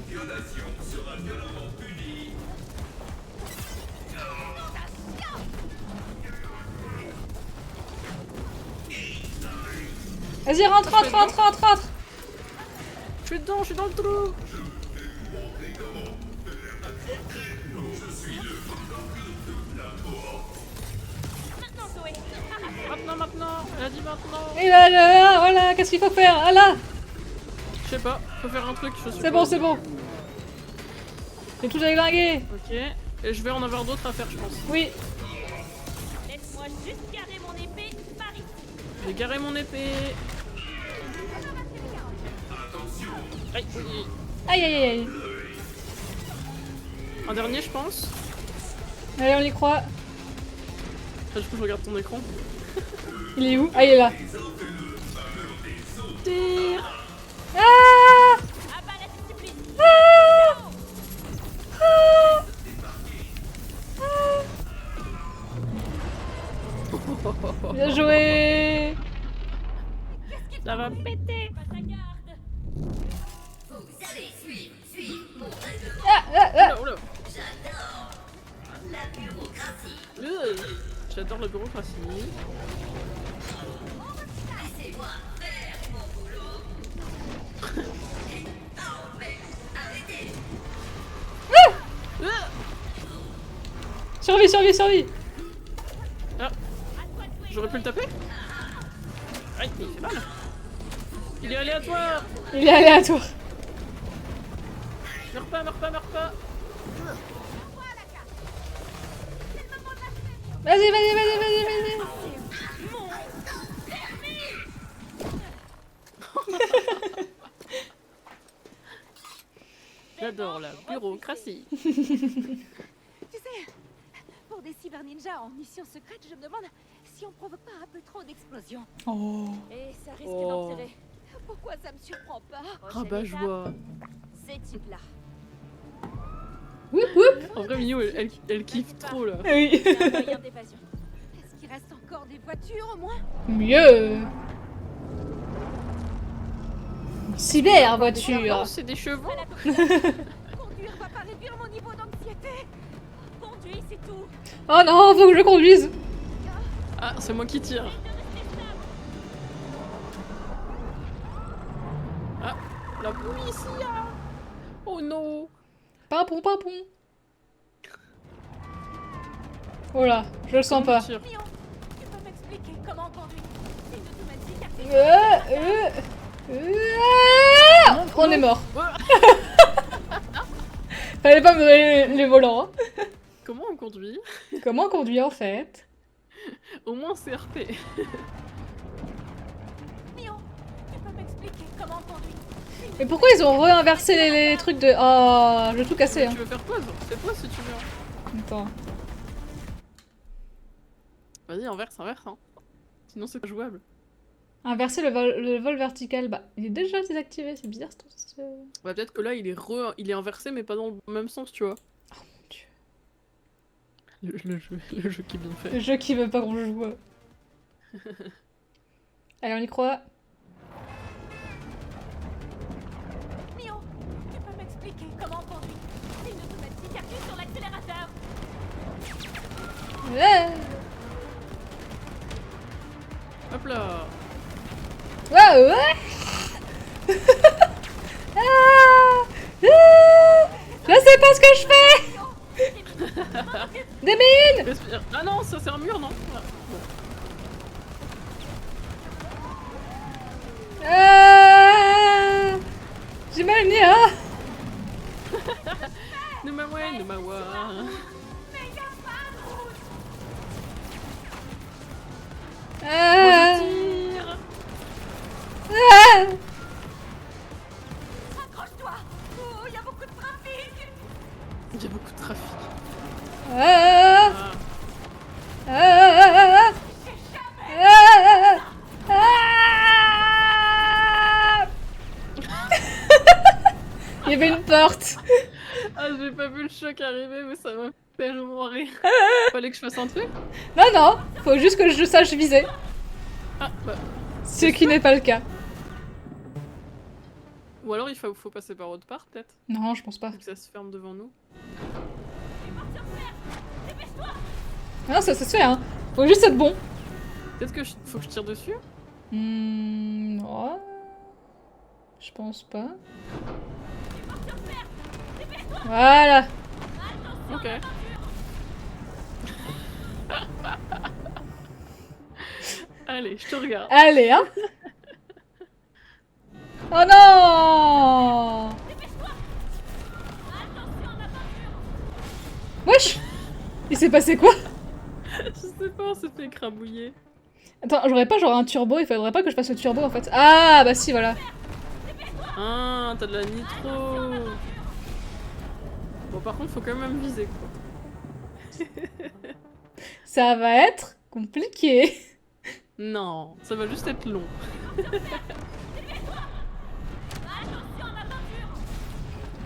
Speaker 3: Vas-y, rentre, rentre, rentre, rentre, rentre.
Speaker 1: Je suis dedans, je suis dans le trou.
Speaker 2: Maintenant, Zoé.
Speaker 1: Maintenant, elle a dit maintenant.
Speaker 3: Et là, voilà, qu'est-ce qu'il faut faire? Ah là.
Speaker 1: Je sais pas, faut faire un truc, je suppose.
Speaker 3: C'est bon, c'est bon. J'ai tout déglingué.
Speaker 1: Ok, et je vais en avoir d'autres à faire, je pense.
Speaker 3: Oui.
Speaker 2: Laisse-moi juste garer mon épée par ici.
Speaker 1: J'ai garé mon épée. Aïe, oui.
Speaker 3: Aïe, aïe, aïe.
Speaker 1: Un dernier, je pense.
Speaker 3: Allez, on y croit.
Speaker 1: Ah, du coup, je regarde ton écran.
Speaker 3: Il est où? Ah, il est là.
Speaker 1: Tire.
Speaker 3: Ah!
Speaker 2: Ah bah la discipline.
Speaker 3: Bien joué.
Speaker 1: Ça va péter.
Speaker 2: Pas ta garde.
Speaker 3: Ah, ah, ah.
Speaker 1: Oula, oula. Euh, J'adore la bureaucratie.
Speaker 3: Survie, survie, survie.
Speaker 1: Ah, j'aurais pu le taper? Aïe, il fait mal. Il est aléatoire.
Speaker 3: Il est aléatoire.
Speaker 1: Meurs pas, meurs pas, meurs pas.
Speaker 3: Vas-y, vas-y, vas-y, vas-y, vas-y.
Speaker 1: J'adore la bureaucratie.
Speaker 6: Tu sais, pour des cyber-ninjas en mission secrète, je me demande si on provoque pas un peu trop d'explosions.
Speaker 3: Oh.
Speaker 2: Et ça risque
Speaker 1: Oh.
Speaker 2: d'empirer.
Speaker 6: Pourquoi ça me surprend pas?
Speaker 1: Rabat-joie.
Speaker 2: Ces types-là.
Speaker 3: Whoop, whoop.
Speaker 1: En vrai, Mio, elle kiffe trop là.
Speaker 3: Ah oui.
Speaker 2: C'est un moyen d'évasion.
Speaker 6: Est-ce qu'il reste encore des voitures au moins?
Speaker 3: Mieux. Cyber voiture.
Speaker 1: Oh, c'est des chevaux.
Speaker 2: À la coquille.
Speaker 6: Conduire va pas réduire mon niveau d'anxiété.
Speaker 2: Conduis, c'est tout.
Speaker 3: Oh non, faut que je conduise.
Speaker 1: Ah, c'est moi qui tire. Ah, la police. Oh non.
Speaker 3: Pimpon, pimpon. Oh là, je le sens pas.
Speaker 1: Tire.
Speaker 2: Mion, tu peux m'expliquer comment on conduit? C'est une automatique
Speaker 3: On est mort.
Speaker 1: Ouais.
Speaker 3: Fallait pas me donner les volants. Hein.
Speaker 1: Comment on conduit?
Speaker 3: Comment on conduit en fait?
Speaker 1: Au moins CRP.
Speaker 2: Mion, tu peux m'expliquer comment on conduit?
Speaker 3: Mais pourquoi ils ont réinversé les trucs de... Oh, je vais tout casser. Hein.
Speaker 1: Tu veux faire pause? Fais pause si tu veux.
Speaker 3: Attends.
Speaker 1: Vas-y, inverse, inverse. Hein. Sinon, c'est pas jouable.
Speaker 3: Inverser le vol vertical. Bah, il est déjà désactivé, c'est bizarre ce...
Speaker 1: Bah, peut-être que là, il est inversé, mais pas dans le même sens, tu vois.
Speaker 3: Oh mon dieu.
Speaker 1: Le jeu qui est bien
Speaker 3: Le
Speaker 1: fait.
Speaker 3: jeu qui veut pas qu'on joue. Allez, on y croit.
Speaker 2: Mion, tu peux m'expliquer comment on conduit? C'est une automatique, appuie sur l'accélérateur.
Speaker 3: Ouais.
Speaker 1: Hop là.
Speaker 3: Ouais, ouais. Ah. Ah. Je sais pas ce que je fais. Des mines.
Speaker 1: Respire. Ah non, ça c'est un mur, non? Ah, bon.
Speaker 3: J'ai mal au nez, hein.
Speaker 1: Numawa.
Speaker 3: Ah,
Speaker 1: Moi, je tire.
Speaker 3: ah,
Speaker 6: Accroche-toi. Oh, il y a beaucoup de trafic.
Speaker 1: Il y a beaucoup de trafic.
Speaker 3: ah,
Speaker 1: Ah.
Speaker 3: ah, ah, ah. Il y avait une porte.
Speaker 1: Ah, j'ai pas vu le choc arriver, mais ça m'a fait tellement rire. Fallait que je fasse un truc?
Speaker 3: Non, non, faut juste que je sache viser.
Speaker 1: Ah, bah.
Speaker 3: Ce qui n'est pas le cas.
Speaker 1: Ou alors il faut passer par autre part, peut-être?
Speaker 3: Non, je pense pas.
Speaker 1: Vu que ça se ferme devant nous.
Speaker 3: Non, ça se fait, hein. Faut juste être bon.
Speaker 1: Peut-être que faut que je tire dessus?
Speaker 3: Ouais. Je pense pas. Voilà.
Speaker 1: Ok. Allez, je te regarde.
Speaker 3: Allez, hein. Oh non. Wesh. Il s'est passé quoi?
Speaker 1: Je sais pas, on s'est fait écrabouiller.
Speaker 3: Attends, j'aurais pas genre un turbo, il faudrait pas que je fasse le turbo en fait. Ah bah si, voilà.
Speaker 1: Ah, t'as de la nitro. Bon, par contre, faut quand même viser, quoi.
Speaker 3: Ça va être compliqué.
Speaker 1: Non, ça va juste être long.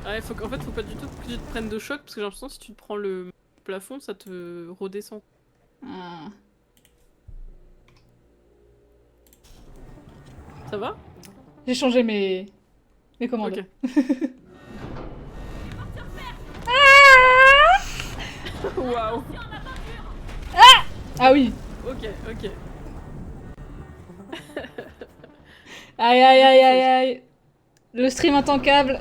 Speaker 1: Ouais, en fait, faut pas du tout que tu te prennes de choc, parce que j'ai l'impression que si tu te prends le plafond, ça te redescend.
Speaker 3: Ah.
Speaker 1: Ça va?
Speaker 3: J'ai changé mes commandes.
Speaker 1: Ok. Waouh.
Speaker 3: Ah oui.
Speaker 1: Ok, ok.
Speaker 3: Aïe aïe aïe aïe aïe. Le stream intankable.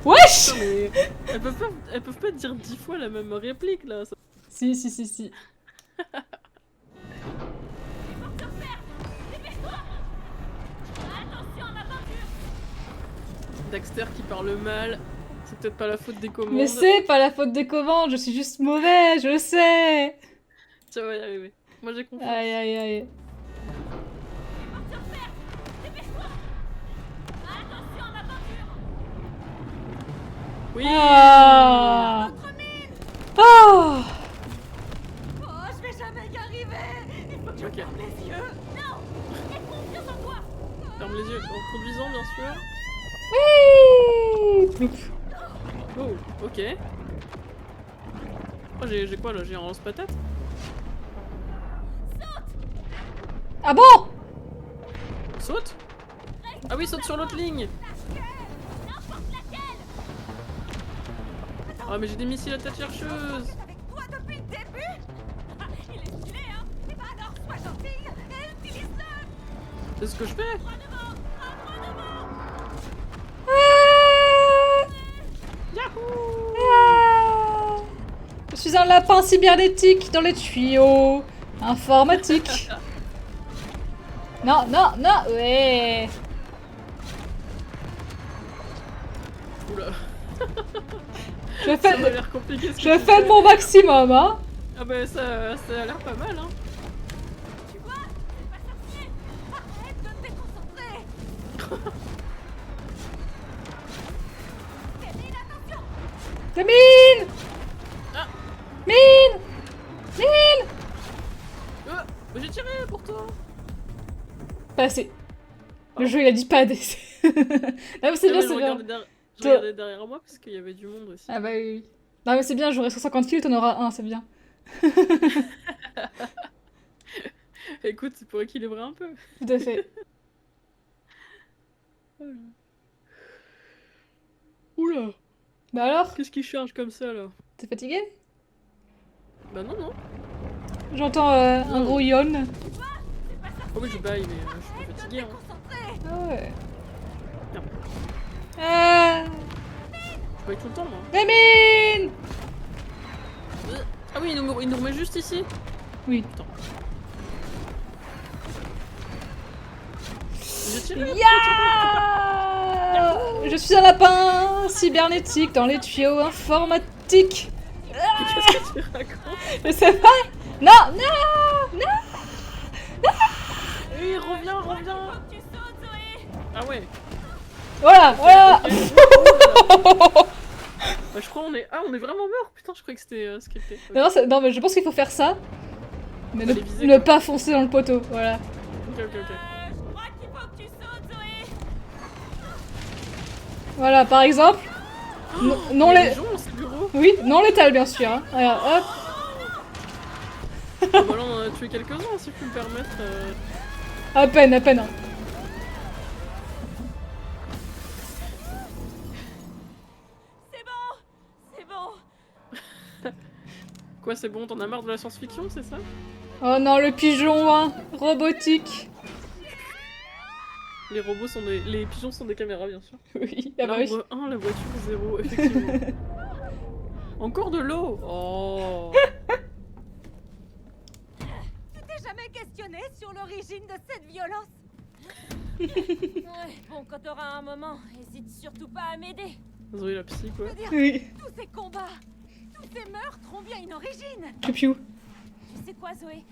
Speaker 3: Wesh.
Speaker 1: Putain, mais elles peuvent pas dire 10 fois la même réplique là. Ça-
Speaker 3: Si si si si.
Speaker 1: Dexter qui parle mal, c'est peut-être pas la faute des commandes.
Speaker 3: Mais c'est pas la faute des commandes, je suis juste mauvais, je le sais.
Speaker 1: Ça va y arriver. Moi j'ai confiance.
Speaker 3: Aïe aïe aïe.
Speaker 1: Oui.
Speaker 3: Ah. Oh.
Speaker 6: Oh, je vais jamais y arriver. Il faut que je
Speaker 1: Ok.
Speaker 6: ferme les yeux. Non, aie confiance en toi.
Speaker 1: Ferme les yeux en conduisant bien sûr.
Speaker 3: Oui. Ploup.
Speaker 1: Oh, ok. Oh, j'ai quoi là? J'ai un lance-patate?
Speaker 3: Ah bon?
Speaker 1: Saute? Ah oui, saute sur l'autre ligne! Ah mais j'ai des missiles à tête chercheuse!
Speaker 6: Avec toi depuis le début. Ah, il est stylé, hein. Eh ben alors, sois gentille et utilise-le.
Speaker 1: C'est ce que je fais!
Speaker 3: Ah. Je suis un lapin cybernétique dans les tuyaux informatiques. Non, non, non, ouais.
Speaker 1: Oula!
Speaker 3: Je
Speaker 1: Ça
Speaker 3: fais,
Speaker 1: a l'air compliqué ce que
Speaker 3: je
Speaker 1: tu
Speaker 3: fais de mon maximum, hein.
Speaker 1: Ah bah ça a l'air pas mal hein!
Speaker 6: Tu vois, c'est pas sorcier. Arrête de te déconcentrer. Kevin, attention.
Speaker 3: De mine.
Speaker 1: Ah.
Speaker 3: Mine. Mine.
Speaker 1: Mais j'ai tiré pour toi!
Speaker 3: Pas assez. Le jeu il a dit pas assez. Non mais c'est
Speaker 1: Ah,
Speaker 3: bien,
Speaker 1: mais
Speaker 3: c'est bien.
Speaker 1: je regardais derrière moi parce qu'il y avait du monde aussi.
Speaker 3: Ah bah oui. Non mais c'est bien, j'aurai 150 kills, t'en auras un, c'est bien.
Speaker 1: Écoute, c'est pour équilibrer un peu.
Speaker 3: Tout à fait.
Speaker 1: Oula!
Speaker 3: Bah alors,
Speaker 1: Qu'est-ce qui charge comme ça là?
Speaker 3: t'es fatigué?
Speaker 1: Bah non, non.
Speaker 3: J'entends un gros yawn.
Speaker 1: Oh oui, je baille, mais je suis pas fatiguée. Hein.
Speaker 6: Concentré.
Speaker 3: Ah ouais.
Speaker 1: Merde.
Speaker 3: Ah.
Speaker 1: Je baille tout le temps, moi.
Speaker 3: Les mines.
Speaker 1: Ah oui, il nous remet juste ici.
Speaker 3: Oui.
Speaker 1: Putain. J'ai tirer.
Speaker 3: Je suis un lapin cybernétique dans les tuyaux informatiques.
Speaker 1: Qu'est-ce que tu racontes?
Speaker 3: Je sais pas. Non, non.
Speaker 1: Oui, reviens.
Speaker 2: Faut que tu sautes, Zoé.
Speaker 1: Ah ouais.
Speaker 3: Voilà, voilà.
Speaker 1: Ok. Bah, je crois on est vraiment mort. Putain, je croyais que c'était scripté. Ok.
Speaker 3: Non, non, mais je pense qu'il faut faire ça. Mais
Speaker 1: Fallait viser,
Speaker 3: ne
Speaker 1: quoi.
Speaker 3: pas foncer dans le poteau, voilà.
Speaker 1: Ok.
Speaker 2: Je crois qu'il faut que tu sautes, Zoé.
Speaker 3: Voilà, par exemple. Non
Speaker 1: Il y a
Speaker 3: les...
Speaker 1: des gens dans ce bureau.
Speaker 3: Oui, non létal bien sûr. Hein. Regarde, hop.
Speaker 1: Ah bah là on en a tué quelques-uns si je peux me permettre.
Speaker 3: À peine, à peine. Hein.
Speaker 2: C'est bon.
Speaker 1: Quoi, c'est bon, t'en as marre de la science-fiction, c'est ça?
Speaker 3: Oh non, le pigeon, hein. Robotique.
Speaker 1: Les robots sont des... Les pigeons sont des caméras, bien sûr.
Speaker 3: Oui, ah bah oui.
Speaker 1: L'arbre 1, la voiture 0, effectivement. Encore de l'eau. Oh.
Speaker 2: Tu t'es jamais questionné sur l'origine de cette violence? Ouais, bon, quand t'auras un moment, hésite surtout pas à m'aider.
Speaker 1: Zoé la psy, quoi.
Speaker 2: Je veux dire,
Speaker 3: Oui.
Speaker 2: tous ces combats, tous ces meurtres ont bien une origine.
Speaker 3: Piou-piou.
Speaker 2: Tu sais quoi, Zoé?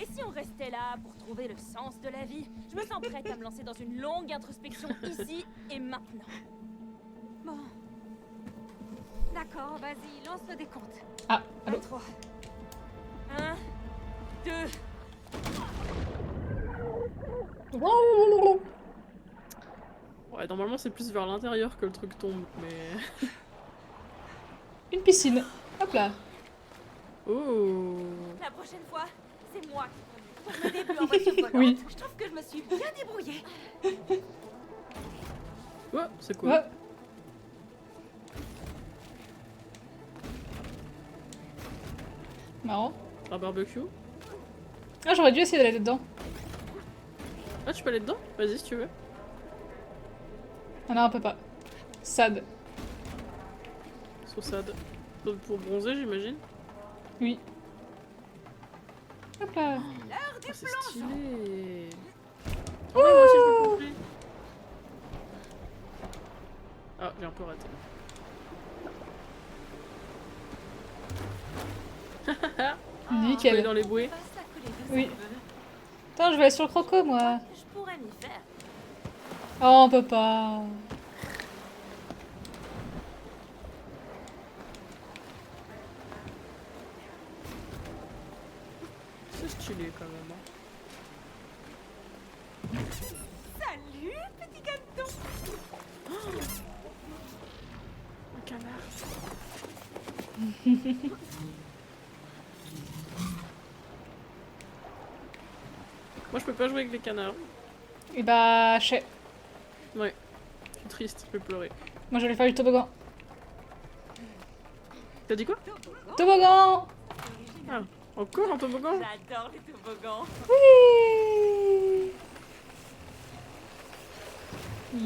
Speaker 2: Et si on restait là pour trouver le sens de la vie? Je me sens prête à me lancer dans une longue introspection ici et maintenant. Bon. D'accord, vas-y, lance le décompte.
Speaker 3: Ah, allô.
Speaker 2: 3. 1, 2.
Speaker 1: Ouais, normalement c'est plus vers l'intérieur que le truc tombe, mais...
Speaker 3: Une piscine. Hop là.
Speaker 1: Oh.
Speaker 2: La prochaine fois, c'est moi qui conduis. Pour mes débuts en voiture volante,
Speaker 3: Oui.
Speaker 2: je trouve que je me suis bien débrouillée.
Speaker 1: Ouais, c'est cool.
Speaker 3: Ouais. Marrant.
Speaker 1: Un barbecue.
Speaker 3: Ah, j'aurais dû essayer d'aller dedans.
Speaker 1: Ah, tu peux aller dedans? Vas-y si tu veux.
Speaker 3: Ah non, on peut pas. Sad.
Speaker 1: So sad. Pour bronzer, j'imagine.
Speaker 3: Oui. Hop là.
Speaker 2: L'heure du
Speaker 1: Ah, c'est
Speaker 2: plongeon.
Speaker 1: stylé. Ah ouais, moi aussi je veux plonger. Ah, j'ai un peu raté.
Speaker 3: Nickel.
Speaker 1: Aller dans les bouées.
Speaker 2: Passe à coller de
Speaker 3: Oui.
Speaker 2: ce feu.
Speaker 3: Attends, je vais aller sur le croco, moi.
Speaker 2: Je pourrais m'y faire.
Speaker 3: Oh, on peut pas.
Speaker 1: C'est stylé quand même. Hein.
Speaker 2: Salut, petit gâteau.
Speaker 1: Un canard. Moi je peux pas jouer avec les canards.
Speaker 3: Et bah, je sais.
Speaker 1: Ouais. Je suis triste, je vais pleurer.
Speaker 3: Moi, j'allais faire du toboggan.
Speaker 1: T'as dit quoi?
Speaker 3: Toboggan.
Speaker 1: Ah, encore un toboggan?
Speaker 2: J'adore les toboggans.
Speaker 3: Oui.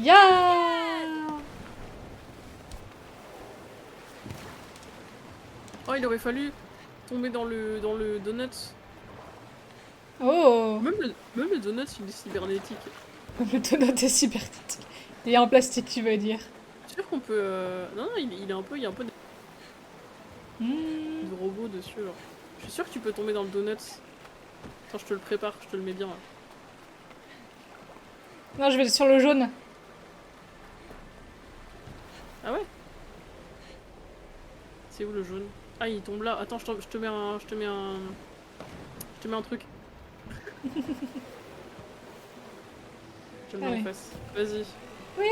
Speaker 3: Ya.
Speaker 1: Oh, il aurait fallu tomber dans le donut.
Speaker 3: Oh.
Speaker 1: Même le donut, il est cybernétique.
Speaker 3: Le donut est cybernétique. Il est en plastique, tu veux dire.
Speaker 1: Je suis sûr qu'on peut... Non, il est un peu... Il y a un peu de robots dessus, alors. Je suis sûr que tu peux tomber dans le donut. Attends, je te le prépare, je te le mets bien, là.
Speaker 3: Non, je vais sur le jaune.
Speaker 1: Ah ouais? C'est où le jaune? Ah, il tombe là. Attends, je te mets un... Je te mets un truc. Je te le mets en
Speaker 3: Allez.
Speaker 1: face. Vas-y.
Speaker 3: Oui.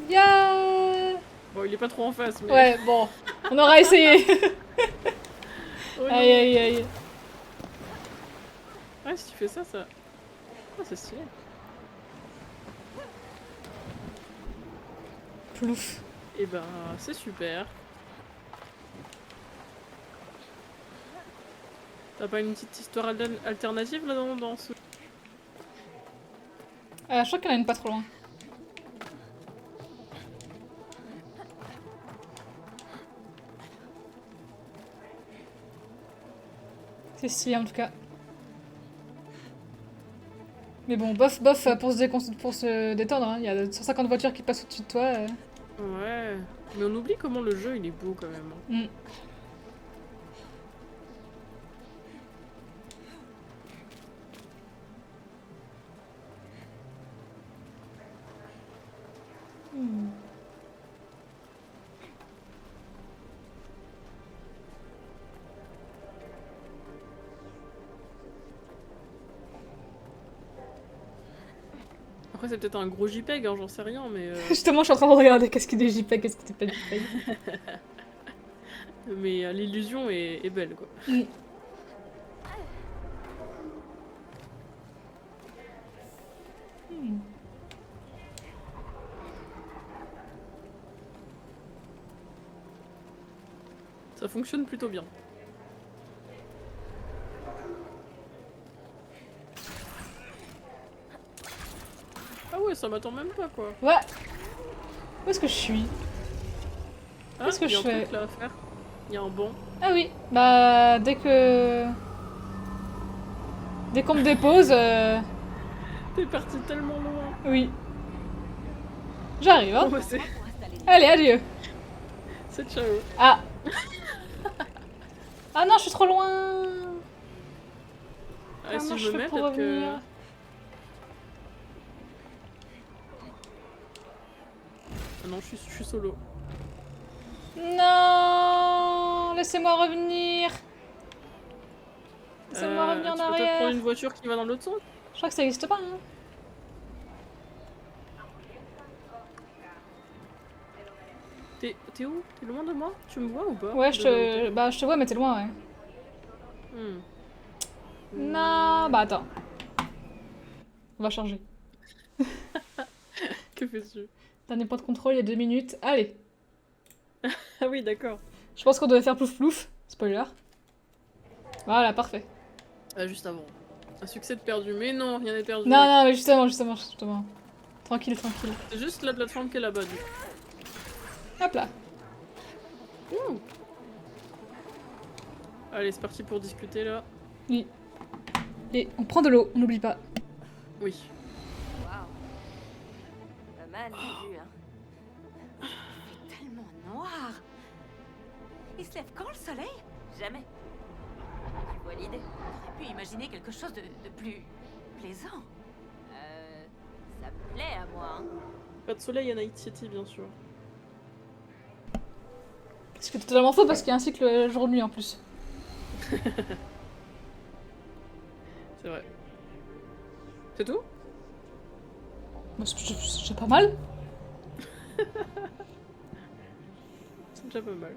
Speaker 3: Ya.
Speaker 1: Bon, il est pas trop en face, mais...
Speaker 3: Ouais, bon, on aura essayé.
Speaker 1: Oh, non.
Speaker 3: Aïe aïe aïe.
Speaker 1: Ouais, si tu fais ça, ça... Ah, c'est stylé.
Speaker 3: Plouf.
Speaker 1: Et ben, c'est super. T'as pas une petite histoire alternative là dans ce...
Speaker 3: Je crois qu'il y en a une pas trop loin. C'est stylé en tout cas. Mais bon, bof, pour se détendre, hein. Il y a 150 voitures qui passent au-dessus de toi.
Speaker 1: Ouais. Mais on oublie comment le jeu il est beau quand même.
Speaker 3: Mm.
Speaker 1: Après c'est peut-être un gros JPEG, hein, j'en sais rien, mais
Speaker 3: Justement, je suis en train de regarder qu'est-ce qui est des JPEG, qu'est-ce qui n'est pas des JPEG.
Speaker 1: mais l'illusion est belle quoi.
Speaker 3: Mm.
Speaker 1: Ça fonctionne plutôt bien. Ah ouais, ça m'attend même pas quoi.
Speaker 3: Ouais. Où est-ce que je suis?
Speaker 1: Ah,
Speaker 3: Qu'est-ce que
Speaker 1: y a
Speaker 3: je
Speaker 1: un
Speaker 3: fais?
Speaker 1: truc là à faire. Il y a un banc.
Speaker 3: Ah oui, bah dès qu'on me dépose,
Speaker 1: T'es parti tellement loin.
Speaker 3: oui. J'arrive, hein.
Speaker 1: Oh, bah, c'est
Speaker 3: Allez, adieu.
Speaker 1: ciao.
Speaker 3: Ah. Ah non, je suis trop loin.
Speaker 1: Ah,
Speaker 3: Comment
Speaker 1: si
Speaker 3: je
Speaker 1: je
Speaker 3: fais
Speaker 1: me mets,
Speaker 3: pour
Speaker 1: peut-être que...
Speaker 3: revenir?
Speaker 1: Ah non, je suis solo.
Speaker 3: Non, laissez-moi revenir. Laissez-moi revenir en
Speaker 1: tu peux peut-être
Speaker 3: arrière.
Speaker 1: prendre une voiture qui va dans l'autre sens.
Speaker 3: Je crois que ça existe pas. Hein.
Speaker 1: T'es où? T'es loin de moi? Tu me vois ou pas?
Speaker 3: Ouais,
Speaker 1: De la
Speaker 3: bah, je te vois, mais t'es loin, ouais.
Speaker 1: Hmm.
Speaker 3: Non, bah attends. On va changer.
Speaker 1: Que fais-tu?
Speaker 3: Dernier point de contrôle, il y a 2 minutes. Allez.
Speaker 1: Ah oui, d'accord.
Speaker 3: Je pense qu'on devait faire plouf plouf. Spoiler. Voilà, parfait.
Speaker 1: Ah, juste avant. Un succès de perdu. Mais non, rien n'est perdu.
Speaker 3: Non, non, mais justement. Tranquille.
Speaker 1: C'est juste la plateforme qui est là-bas, du coup.
Speaker 3: Hop là.
Speaker 1: Ouh. Allez, c'est parti pour discuter là.
Speaker 3: Oui. Et on prend de l'eau, on n'oublie pas.
Speaker 1: Oui.
Speaker 2: Waouh. Pas mal vu, hein.
Speaker 6: C'est tellement noir. Il se lève quand le soleil?
Speaker 2: Jamais. Tu vois l'idée?
Speaker 6: J'aurais pu imaginer quelque chose de plus plaisant.
Speaker 2: Ça me plaît à moi, hein.
Speaker 1: Pas de soleil à Night City, bien sûr.
Speaker 3: Ce qui est totalement faux parce qu'il y a un cycle jour-nuit en plus.
Speaker 1: C'est vrai. C'est tout?
Speaker 3: Bah, c'est pas mal.
Speaker 1: C'est déjà pas mal.